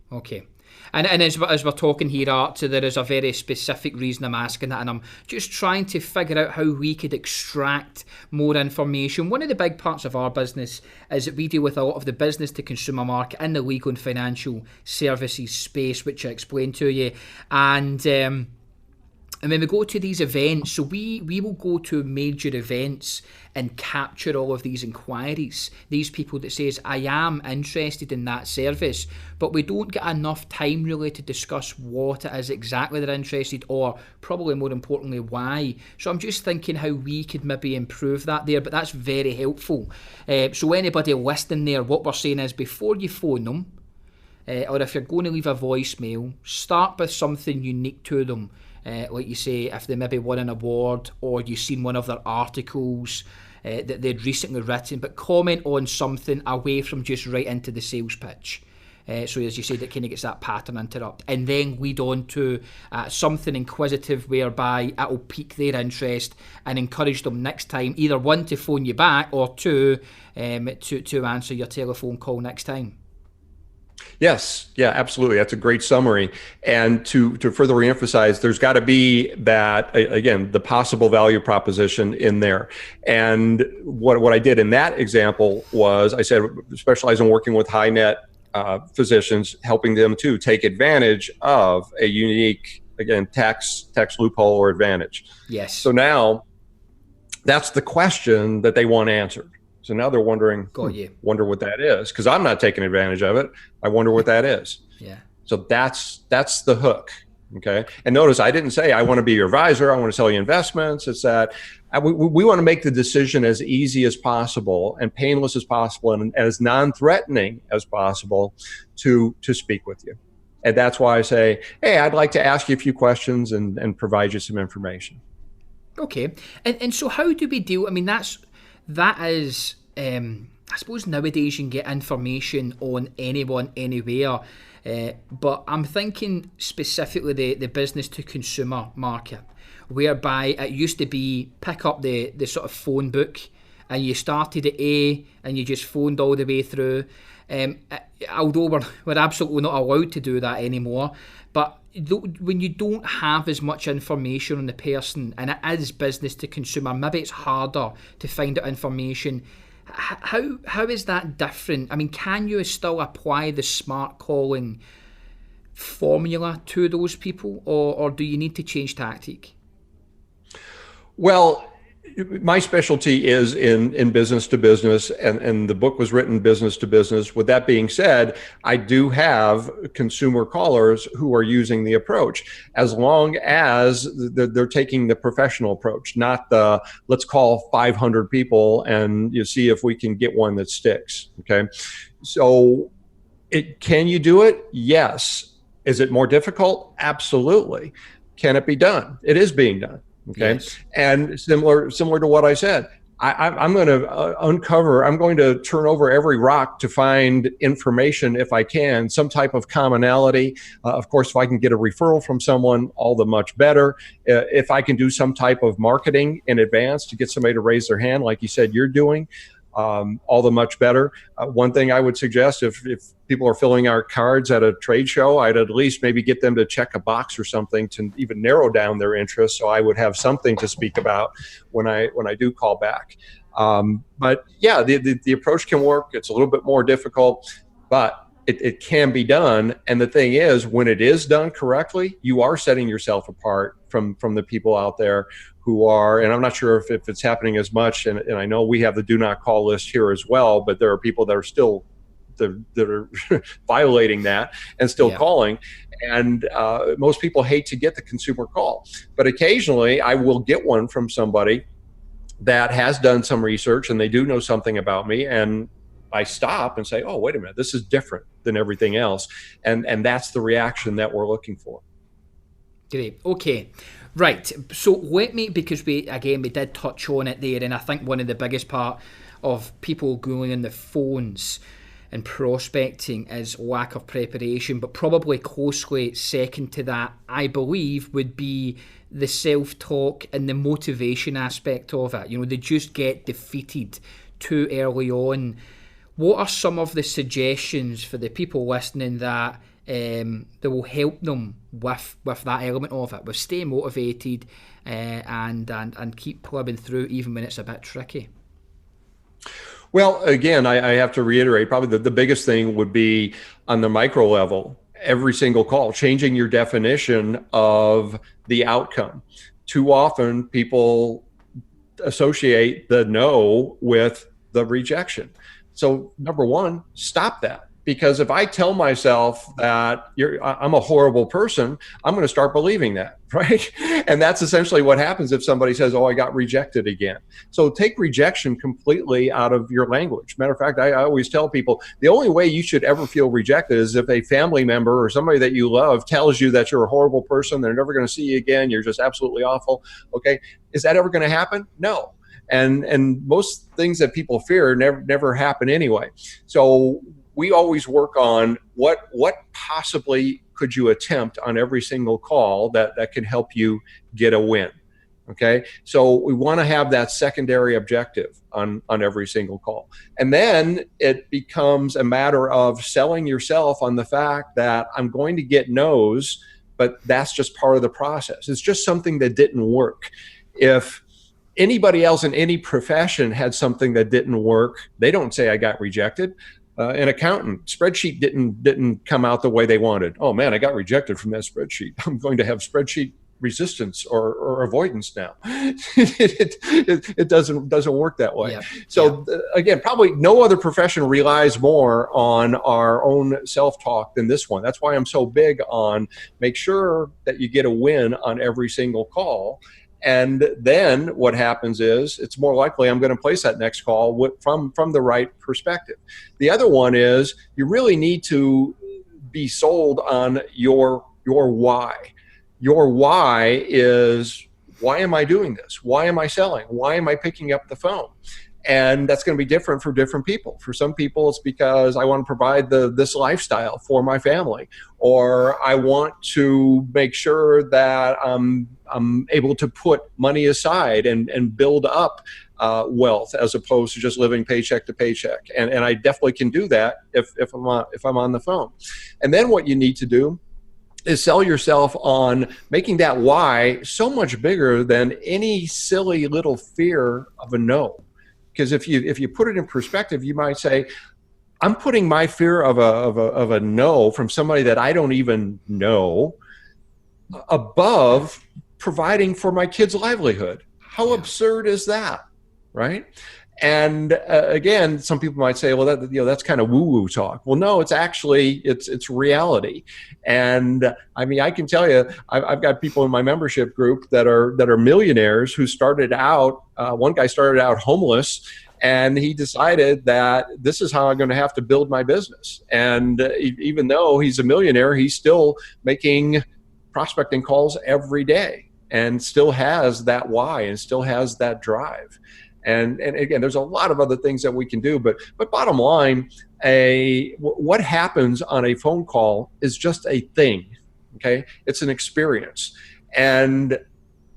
And as we're talking here, Art, there is a very specific reason I'm asking that, and I'm just trying to figure out how we could extract more information. One of the big parts of our business is that we deal with a lot of the business to consumer market in the legal and financial services space, which I explained to you. And when we go to these events, so we will go to major events and capture all of these inquiries, these people that says, I am interested in that service, but we don't get enough time really to discuss what it is exactly they're interested, or probably more importantly, why. So I'm just thinking how we could maybe improve that there, but that's very helpful. So anybody listening there, what we're saying is, before you phone them, or if you're going to leave a voicemail, start with something unique to them. Like you say, if they maybe won an award, or you've seen one of their articles that they'd recently written, but comment on something away from just right into the sales pitch. So as you said, it kind of gets that pattern interrupt, and then lead on to something inquisitive whereby it'll pique their interest and encourage them next time, either one, to phone you back, or two, to answer your telephone call next time. Yes, yeah, absolutely. That's a great summary. And to further reemphasize, there's got to be that, again, the possible value proposition in there. And what I did in that example was, I said, specialize in working with high net physicians, helping them to take advantage of a unique, again, tax loophole or advantage. Yes. So now that's the question that they want answered. So now they're wondering, wonder what that is, because I'm not taking advantage of it. I wonder what that is. Yeah. So that's the hook. Okay. And notice I didn't say I want to be your advisor, I want to sell you investments. It's that we want to make the decision as easy as possible and painless as possible and as non-threatening as possible to speak with you. And that's why I say, hey, I'd like to ask you a few questions and provide you some information. Okay. And so how do we deal? I mean, that is, I suppose nowadays you can get information on anyone, anywhere. But I'm thinking specifically the business to consumer market, whereby it used to be pick up the sort of phone book and you started at A and you just phoned all the way through. Although we're absolutely not allowed to do that anymore. But when you don't have as much information on the person, and it is business to consumer, maybe it's harder to find out information. How is that different? I mean, can you still apply the smart calling formula to those people, or do you need to change tactic? Well, my specialty is in business to business, and the book was written business to business. With that being said, I do have consumer callers who are using the approach, as long as they're taking the professional approach, not the let's call 500 people and you see if we can get one that sticks. Okay. So can you do it? Yes. Is it more difficult? Absolutely. Can it be done? It is being done. Okay. Yes. And similar to what I said, I'm going to I'm going to turn over every rock to find information if I can, some type of commonality. Of course, if I can get a referral from someone, all the much better. If I can do some type of marketing in advance to get somebody to raise their hand, like you said, you're doing, all the much better. One thing I would suggest, if people are filling out cards at a trade show, I'd at least maybe get them to check a box or something to even narrow down their interest, so I would have something to speak about when I do call back. But yeah, the approach can work. It's a little bit more difficult, but it can be done. And the thing is, when it is done correctly, you are setting yourself apart from the people out there who are, and I'm not sure if it's happening as much, and I know we have the do not call list here as well, but there are people that are still that are violating that and still calling. And most people hate to get the consumer call, but occasionally I will get one from somebody that has done some research and they do know something about me, and I stop and say, oh, wait a minute, this is different than everything else. And that's the reaction that we're looking for. Great. Okay. Right. So let me, because we did touch on it there, and I think one of the biggest part of people going on the phones and prospecting is lack of preparation, but probably closely second to that, I believe, would be the self-talk and the motivation aspect of it. They just get defeated too early on. What are some of the suggestions for the people listening that will help them with that element of it, with staying motivated and keep plugging through even when it's a bit tricky? Well, again, I have to reiterate, probably the biggest thing would be on the micro level, every single call, changing your definition of the outcome. Too often people associate the no with the rejection. So number one, stop that. Because if I tell myself that I'm a horrible person, I'm going to start believing that, right? And that's essentially what happens if somebody says, oh, I got rejected again. So take rejection completely out of your language. Matter of fact, I always tell people, the only way you should ever feel rejected is if a family member or somebody that you love tells you that you're a horrible person, they're never going to see you again, you're just absolutely awful. Okay, is that ever going to happen? No. And most things that people fear never happen anyway. So we always work on what possibly could you attempt on every single call that can help you get a win. Okay, so we want to have that secondary objective on every single call. And then it becomes a matter of selling yourself on the fact that I'm going to get no's, but that's just part of the process. It's just something that didn't work. If anybody else in any profession had something that didn't work, they don't say I got rejected. An accountant spreadsheet didn't come out the way they wanted. Oh man, I got rejected from that spreadsheet. I'm going to have spreadsheet resistance or avoidance now. it doesn't work that way. Yeah. So again, probably no other profession relies more on our own self-talk than this one. That's why I'm so big on make sure that you get a win on every single call. And then what happens is it's more likely I'm going to place that next call from the right perspective. The other one is you really need to be sold on your why. Your why is, why am I doing this? Why am I selling? Why am I picking up the phone? And that's going to be different for different people. For some people, it's because I want to provide this lifestyle for my family, or I want to make sure that I'm able to put money aside and build up wealth as opposed to just living paycheck to paycheck. And I definitely can do that if I'm on the phone. And then what you need to do is sell yourself on making that why so much bigger than any silly little fear of a no. Because if you put it in perspective, you might say, I'm putting my fear of a no from somebody that I don't even know above providing for my kid's livelihood. How absurd is that, right? And again, some people might say, well, that's kind of woo-woo talk. Well, no, it's actually it's reality. And I mean, I can tell you, I've got people in my membership group that are millionaires who started out. One guy started out homeless, and he decided that this is how I'm going to have to build my business. And even though he's a millionaire, he's still making prospecting calls every day, and still has that why and still has that drive. And again, there's a lot of other things that we can do, but bottom line, what happens on a phone call is just a thing, okay? It's an experience. And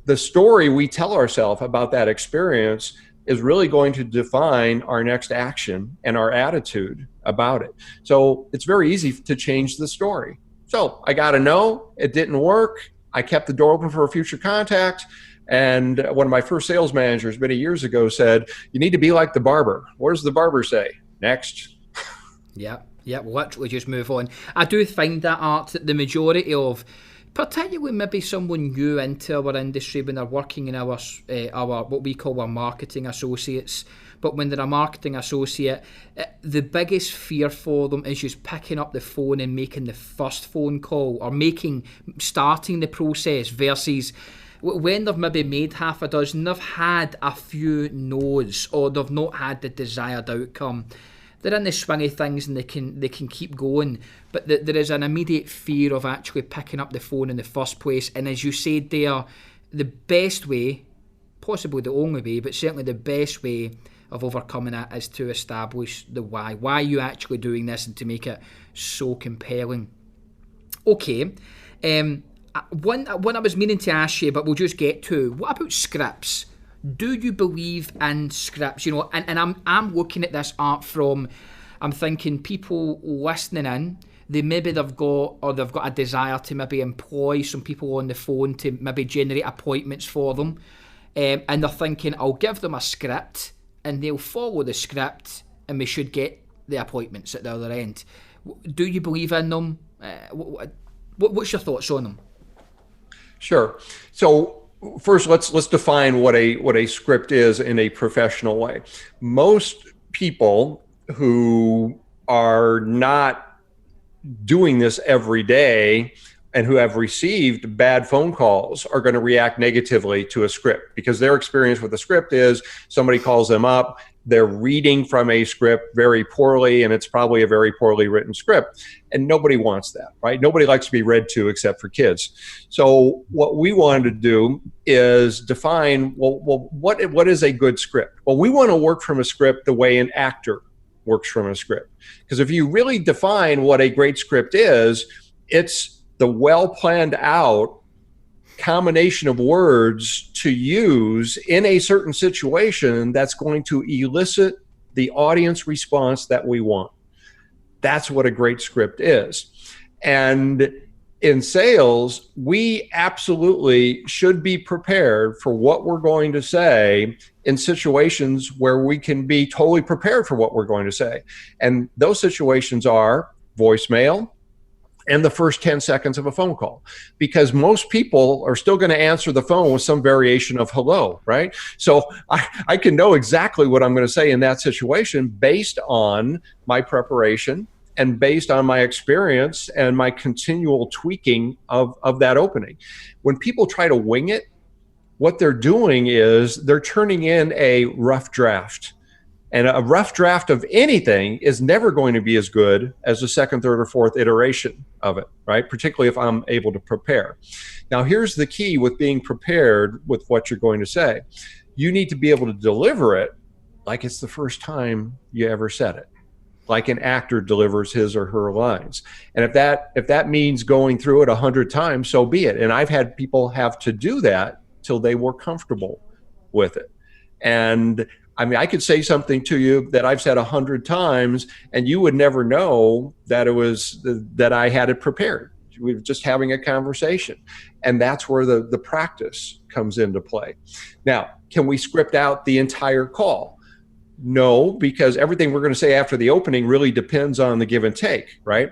the story we tell ourselves about that experience is really going to define our next action and our attitude about it. So it's very easy to change the story. So I got a no, it didn't work. I kept the door open for a future contact. And one of my first sales managers many years ago said, you need to be like the barber. What does the barber say? Next. Yeah, literally just move on. I do find that, Art, that the majority of, particularly maybe someone new into our industry when they're working in our what we call our marketing associates, but when they're a marketing associate, the biggest fear for them is just picking up the phone and making the first phone call, or starting the process, versus when they've maybe made half a dozen, they've had a few no's, or they've not had the desired outcome. they're in the swing of things and they can keep going, but there is an immediate fear of actually picking up the phone in the first place. And as you said there, the best way, possibly the only way, but certainly the best way of overcoming it is to establish the why. Why are you actually doing this, and to make it so compelling. Okay, one I was meaning to ask you, but we'll just get to, what about scripts? Do you believe in scripts? You know, and I'm looking at this art from, I'm thinking people listening in, they've got a desire to maybe employ some people on the phone to maybe generate appointments for them, and they're thinking, I'll give them a script and they'll follow the script and we should get the appointments at the other end. Do you believe in them? What's your thoughts on them? Sure. So first, let's define what a script is in a professional way. Most people who are not doing this every day and who have received bad phone calls are going to react negatively to a script, because their experience with a script is somebody calls them up, they're reading from a script very poorly, and it's probably a very poorly written script. And nobody wants that, right? Nobody likes to be read to except for kids. So what we wanted to do is define, well, what is a good script? Well, we want to work from a script the way an actor works from a script. Because if you really define what a great script is, it's the well-planned out combination of words to use in a certain situation that's going to elicit the audience response that we want. That's what a great script is. And in sales, we absolutely should be prepared for what we're going to say in situations where we can be totally prepared for what we're going to say. And those situations are voicemail and the first 10 seconds of a phone call, because most people are still going to answer the phone with some variation of hello, right? So I can know exactly what I'm going to say in that situation based on my preparation and based on my experience and my continual tweaking of that opening. When people try to wing it, what they're doing is they're turning in a rough draft. And a rough draft of anything is never going to be as good as the second, third, or fourth iteration of it, right? Particularly if I'm able to prepare. Now, here's the key with being prepared with what you're going to say. You need to be able to deliver it like it's the first time you ever said it, like an actor delivers his or her lines. And if that means going through it 100 times, so be it. And I've had people have to do that till they were comfortable with it. And I mean, I could say something to you that I've said 100 times, and you would never know that it was that I had it prepared. We were just having a conversation, and that's where the practice comes into play. Now, can we script out the entire call? No, because everything we're going to say after the opening really depends on the give and take, right?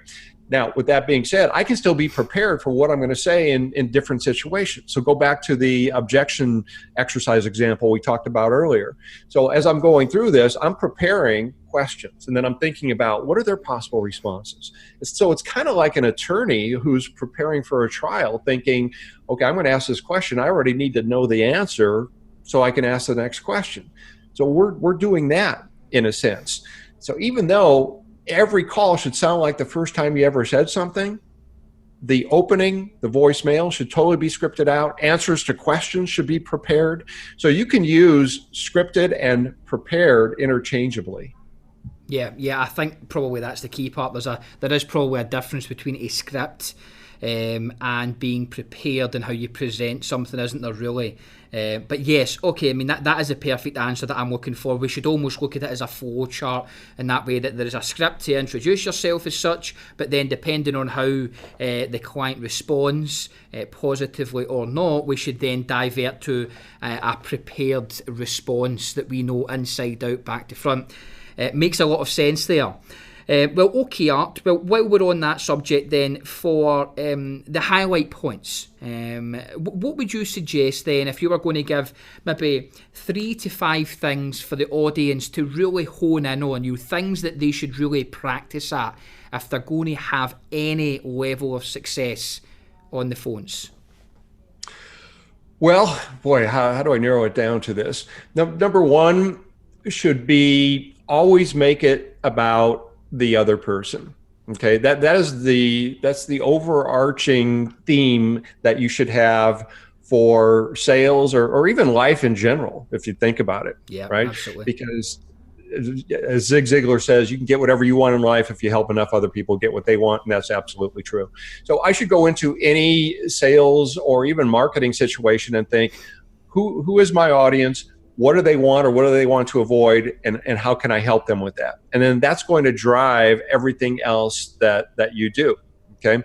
Now, with that being said, I can still be prepared for what I'm going to say in different situations. So go back to the objection exercise example we talked about earlier. So as I'm going through this, I'm preparing questions, and then I'm thinking about what are their possible responses. So it's kind of like an attorney who's preparing for a trial thinking, okay, I'm going to ask this question. I already need to know the answer so I can ask the next question. So we're doing that in a sense. So even though every call should sound like the first time you ever said something, the opening, the voicemail should totally be scripted out. Answers to questions should be prepared. So you can use scripted and prepared interchangeably. Yeah, I think probably that's the key part. There is probably a difference between a script and being prepared and how you present something, isn't there, really? But yes, okay, I mean, that is a perfect answer that I'm looking for. We should almost look at it as a flow chart in that way, that there is a script to introduce yourself as such, but then depending on how the client responds, positively or not, we should then divert to a prepared response that we know inside out, back to front. Makes a lot of sense there. Well, okay, Art. Well, while we're on that subject then, for the highlight points, what would you suggest then if you were going to give maybe 3 to 5 things for the audience to really hone in on, things that they should really practice at if they're going to have any level of success on the phones? Well, boy, how do I narrow it down to this? Number one should be always make it about the other person. Okay, that's the overarching theme that you should have for sales or even life in general, if you think about it. Yeah, right? absolutely. Because as Zig Ziglar says, you can get whatever you want in life if you help enough other people get what they want, and that's absolutely true. So I should go into any sales or even marketing situation and think, who is my audience? What do they want, or what do they want to avoid, and how can I help them with that? And then that's going to drive everything else that you do. Okay.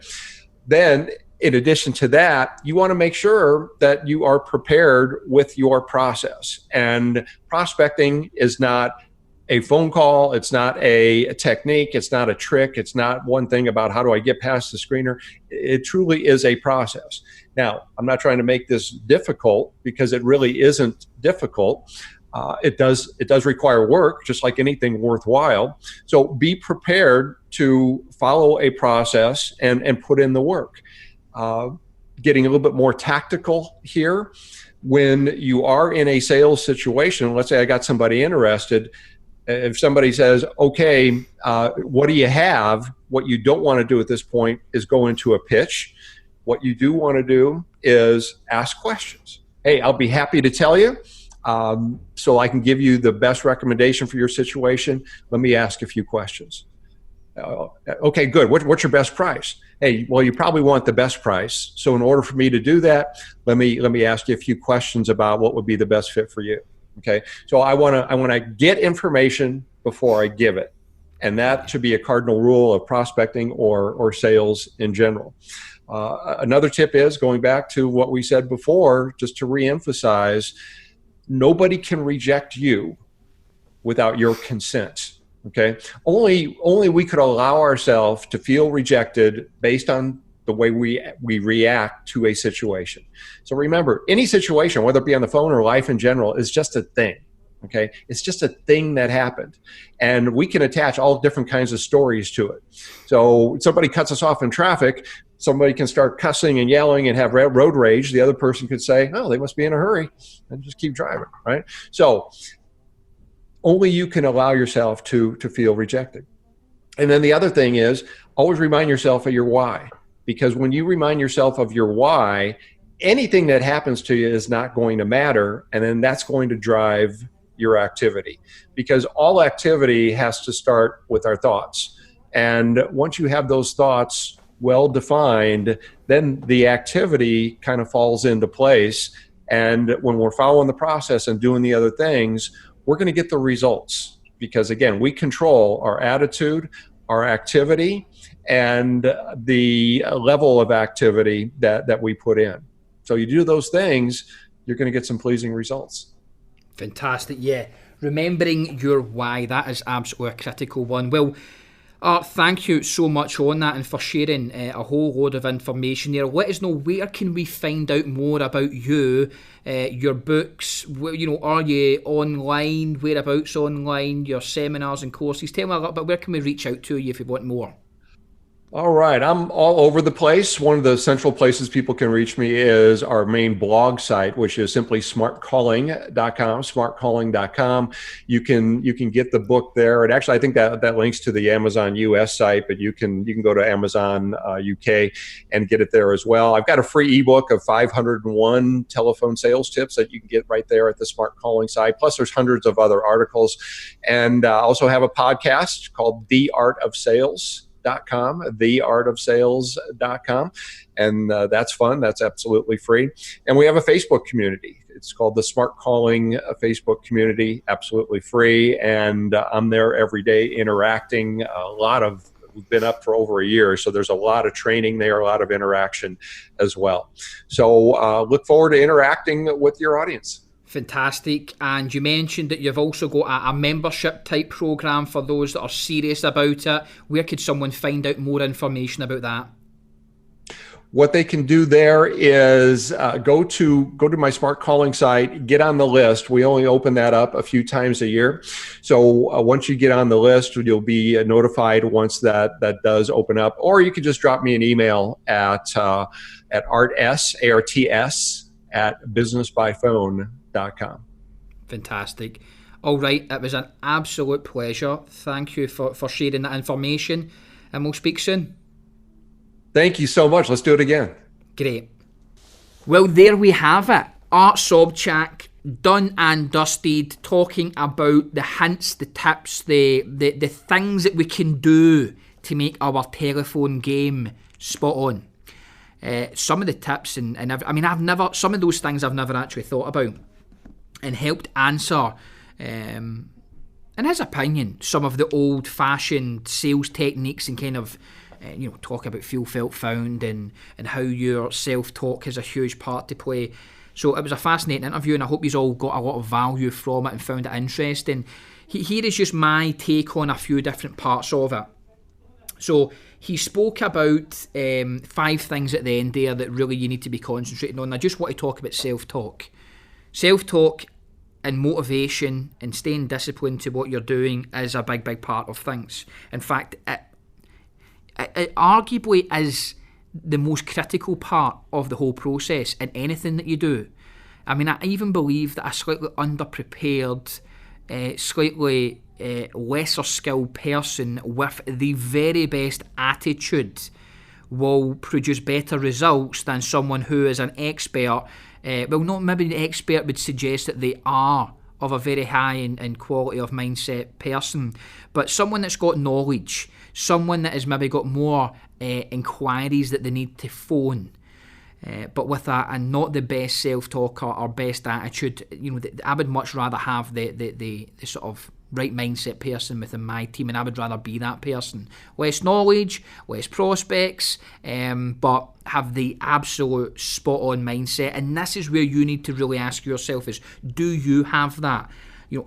Then, in addition to that, you want to make sure that you are prepared with your process. And prospecting is not a phone call. It's not a technique. It's not a trick. It's not one thing about how do I get past the screener. It truly is a process. Now, I'm not trying to make this difficult, because it really isn't difficult. It does require work, just like anything worthwhile. So be prepared to follow a process and put in the work. Getting a little bit more tactical here, when you are in a sales situation, let's say I got somebody interested. If somebody says, okay, what do you have? What you don't want to do at this point is go into a pitch. What you do want to do is ask questions. Hey, I'll be happy to tell you, so I can give you the best recommendation for your situation. Let me ask a few questions. Okay, good. What's your best price? Hey, well, you probably want the best price. So in order for me to do that, let me ask you a few questions about what would be the best fit for you. Okay, so I want to get information before I give it, and that should be a cardinal rule of prospecting or sales in general. Another tip is, going back to what we said before, just to reemphasize, nobody can reject you without your consent. Okay, only we could allow ourselves to feel rejected based on the way we react to a situation. So remember, any situation, whether it be on the phone or life in general, is just a thing. Okay, it's just a thing that happened, and we can attach all different kinds of stories to it. So somebody cuts us off in traffic, somebody can start cussing and yelling and have road rage. The other person could say, oh, they must be in a hurry, and just keep driving, right? So only you can allow yourself to feel rejected. And then the other thing is, always remind yourself of your why. Because when you remind yourself of your why, anything that happens to you is not going to matter, and then that's going to drive your activity. Because all activity has to start with our thoughts. And once you have those thoughts well defined, then the activity kind of falls into place. And when we're following the process and doing the other things, we're going to get the results. Because again, we control our attitude, our activity, and the level of activity that we put in. So you do those things, you're going to get some pleasing results. Fantastic. Yeah, remembering your why, that is absolutely a critical one. Well, thank you so much on that, and for sharing a whole load of information there. Let us know, where can we find out more about you, your books? Are you online? Whereabouts online? Your seminars and courses? Tell me a little bit. Where can we reach out to you if you want more? All right. I'm all over the place. One of the central places people can reach me is our main blog site, which is simply smartcalling.com, smartcalling.com. You can get the book there. And actually, I think that links to the Amazon US site, but you can go to Amazon UK and get it there as well. I've got a free ebook of 501 telephone sales tips that you can get right there at the Smart Calling site. Plus, there's hundreds of other articles. And I also have a podcast called The Art of Sales. theartofsales.com, and that's fun. That's absolutely free. And we have a Facebook community. It's called the Smart Calling Facebook community, absolutely free. And I'm there every day interacting. We've been up for over a year, so there's a lot of training there, a lot of interaction as well. So look forward to interacting with your audience. Fantastic. And you mentioned that you've also got a membership type program for those that are serious about it. Where could someone find out more information about that? What they can do there is go to my Smart Calling site, get on the list. We only open that up a few times a year. So once you get on the list, you'll be notified once that does open up. Or you can just drop me an email at arts@businessbyphone.com. Fantastic. All right, it was an absolute pleasure. Thank you for sharing that information, and we'll speak soon. Thank you so much. Let's do it again. Great. Well, there we have it. Art Sobczak, done and dusted, talking about the hints, the tips, the things that we can do to make our telephone game spot on. Some of the tips, some of those things I've never actually thought about, and helped answer, in his opinion, some of the old-fashioned sales techniques and kind of, talk about feel, felt, found, and how your self-talk has a huge part to play. So it was a fascinating interview, and I hope you've all got a lot of value from it and found it interesting. Here is just my take on a few different parts of it. So he spoke about 5 things at the end there that really you need to be concentrating on. I just want to talk about self-talk. Self-talk and motivation and staying disciplined to what you're doing is a big, big part of things. In fact, it arguably is the most critical part of the whole process in anything that you do. I mean, I even believe that a slightly underprepared, slightly lesser skilled person with the very best attitude will produce better results than someone who is an expert. Not maybe the expert would suggest that they are of a very high and quality of mindset person, but someone that's got knowledge, someone that has maybe got more inquiries that they need to phone, but with a not the best self-talk or best attitude. I would much rather have the sort of right mindset person within my team, and I would rather be that person. Less knowledge, less prospects, but have the absolute spot on mindset. And this is where you need to really ask yourself is, do you have that?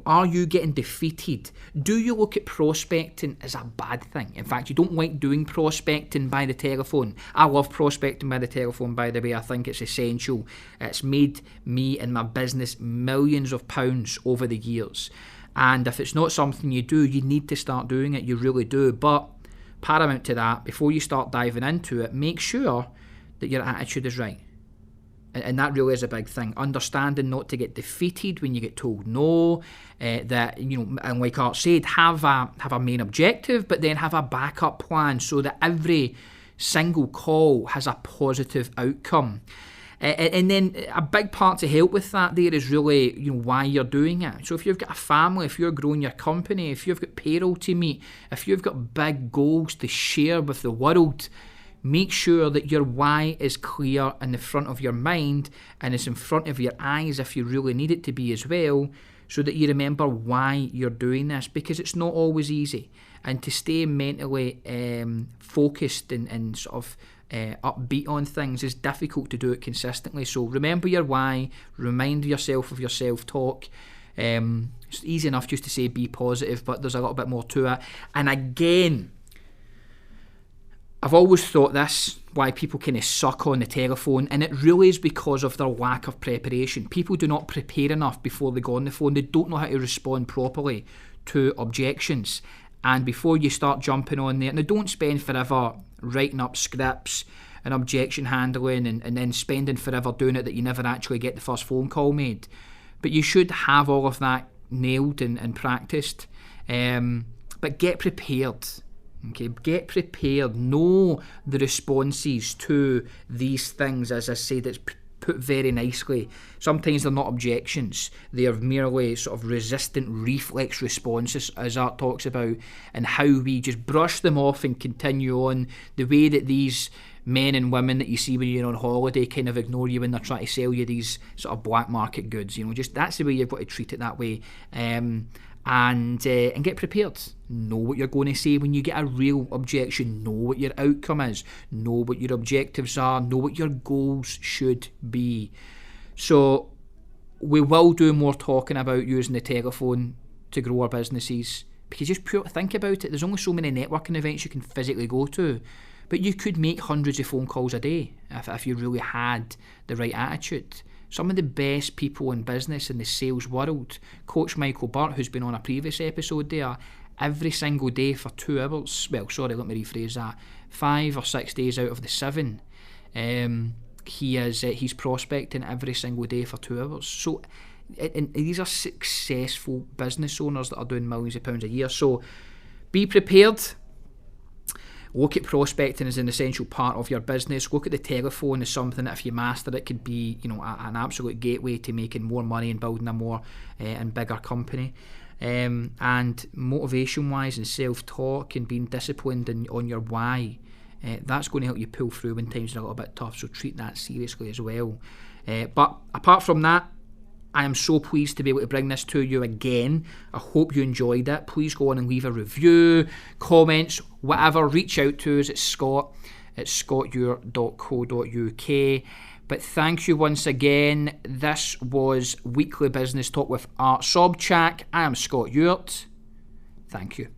Are you getting defeated? Do you look at prospecting as a bad thing? In fact, you don't like doing prospecting by the telephone. I love prospecting by the telephone, by the way. I think it's essential. It's made me and my business millions of pounds over the years. And if it's not something you do, you need to start doing it. You really do. But paramount to that, before you start diving into it, make sure that your attitude is right. And that really is a big thing. Understanding not to get defeated when you get told no. That, and like Art said, have a main objective, but then have a backup plan so that every single call has a positive outcome. And then a big part to help with that there is really, why you're doing it. So if you've got a family, if you're growing your company, if you've got payroll to meet, if you've got big goals to share with the world, make sure that your why is clear in the front of your mind and it's in front of your eyes if you really need it to be as well, so that you remember why you're doing this, because it's not always easy. And to stay mentally focused and sort of upbeat on things is difficult to do it consistently. So remember your why, remind yourself of your self-talk. It's easy enough just to say be positive, but there's a little bit more to it. And again, I've always thought this, why people kind of suck on the telephone, and it really is because of their lack of preparation. People do not prepare enough before they go on the phone. They don't know how to respond properly to objections. And before you start jumping on there, now don't spend forever writing up scripts and objection handling and then spending forever doing it that you never actually get the first phone call made. But you should have all of that nailed and practiced. But get prepared. Okay, get prepared. Know the responses to these things, as I said, it's put very nicely. Sometimes they're not objections, they are merely sort of resistant reflex responses, as Art talks about, and how we just brush them off and continue on. The way that these men and women that you see when you're on holiday kind of ignore you when they're trying to sell you these sort of black market goods, just that's the way you've got to treat it that way. And get prepared. Know what you're going to say when you get a real objection. Know what your outcome is. Know what your objectives are. Know what your goals should be. So we will do more talking about using the telephone to grow our businesses, because just think about it. There's only so many networking events you can physically go to, but you could make hundreds of phone calls a day if you really had the right attitude. Some of the best people in business in the sales world, Coach Michael Burt, who's been on a previous episode there, every single day for 2 hours, let me rephrase that, 5 or 6 days out of the 7, he's prospecting every single day for 2 hours. So and these are successful business owners that are doing millions of pounds a year. So be prepared. Look at prospecting as an essential part of your business. Look at the telephone as something that if you master it could be, an absolute gateway to making more money and building a more and bigger company. And motivation wise and self-talk and being disciplined on your why, that's going to help you pull through when times are a little bit tough, so treat that seriously as well. But apart from that, I am so pleased to be able to bring this to you again. I hope you enjoyed it. Please go on and leave a review, comments, whatever. Reach out to us at scott@scotture.co.uk. But thank you once again. This was Weekly Business Talk with Art Sobczak. I am Scott Ewart. Thank you.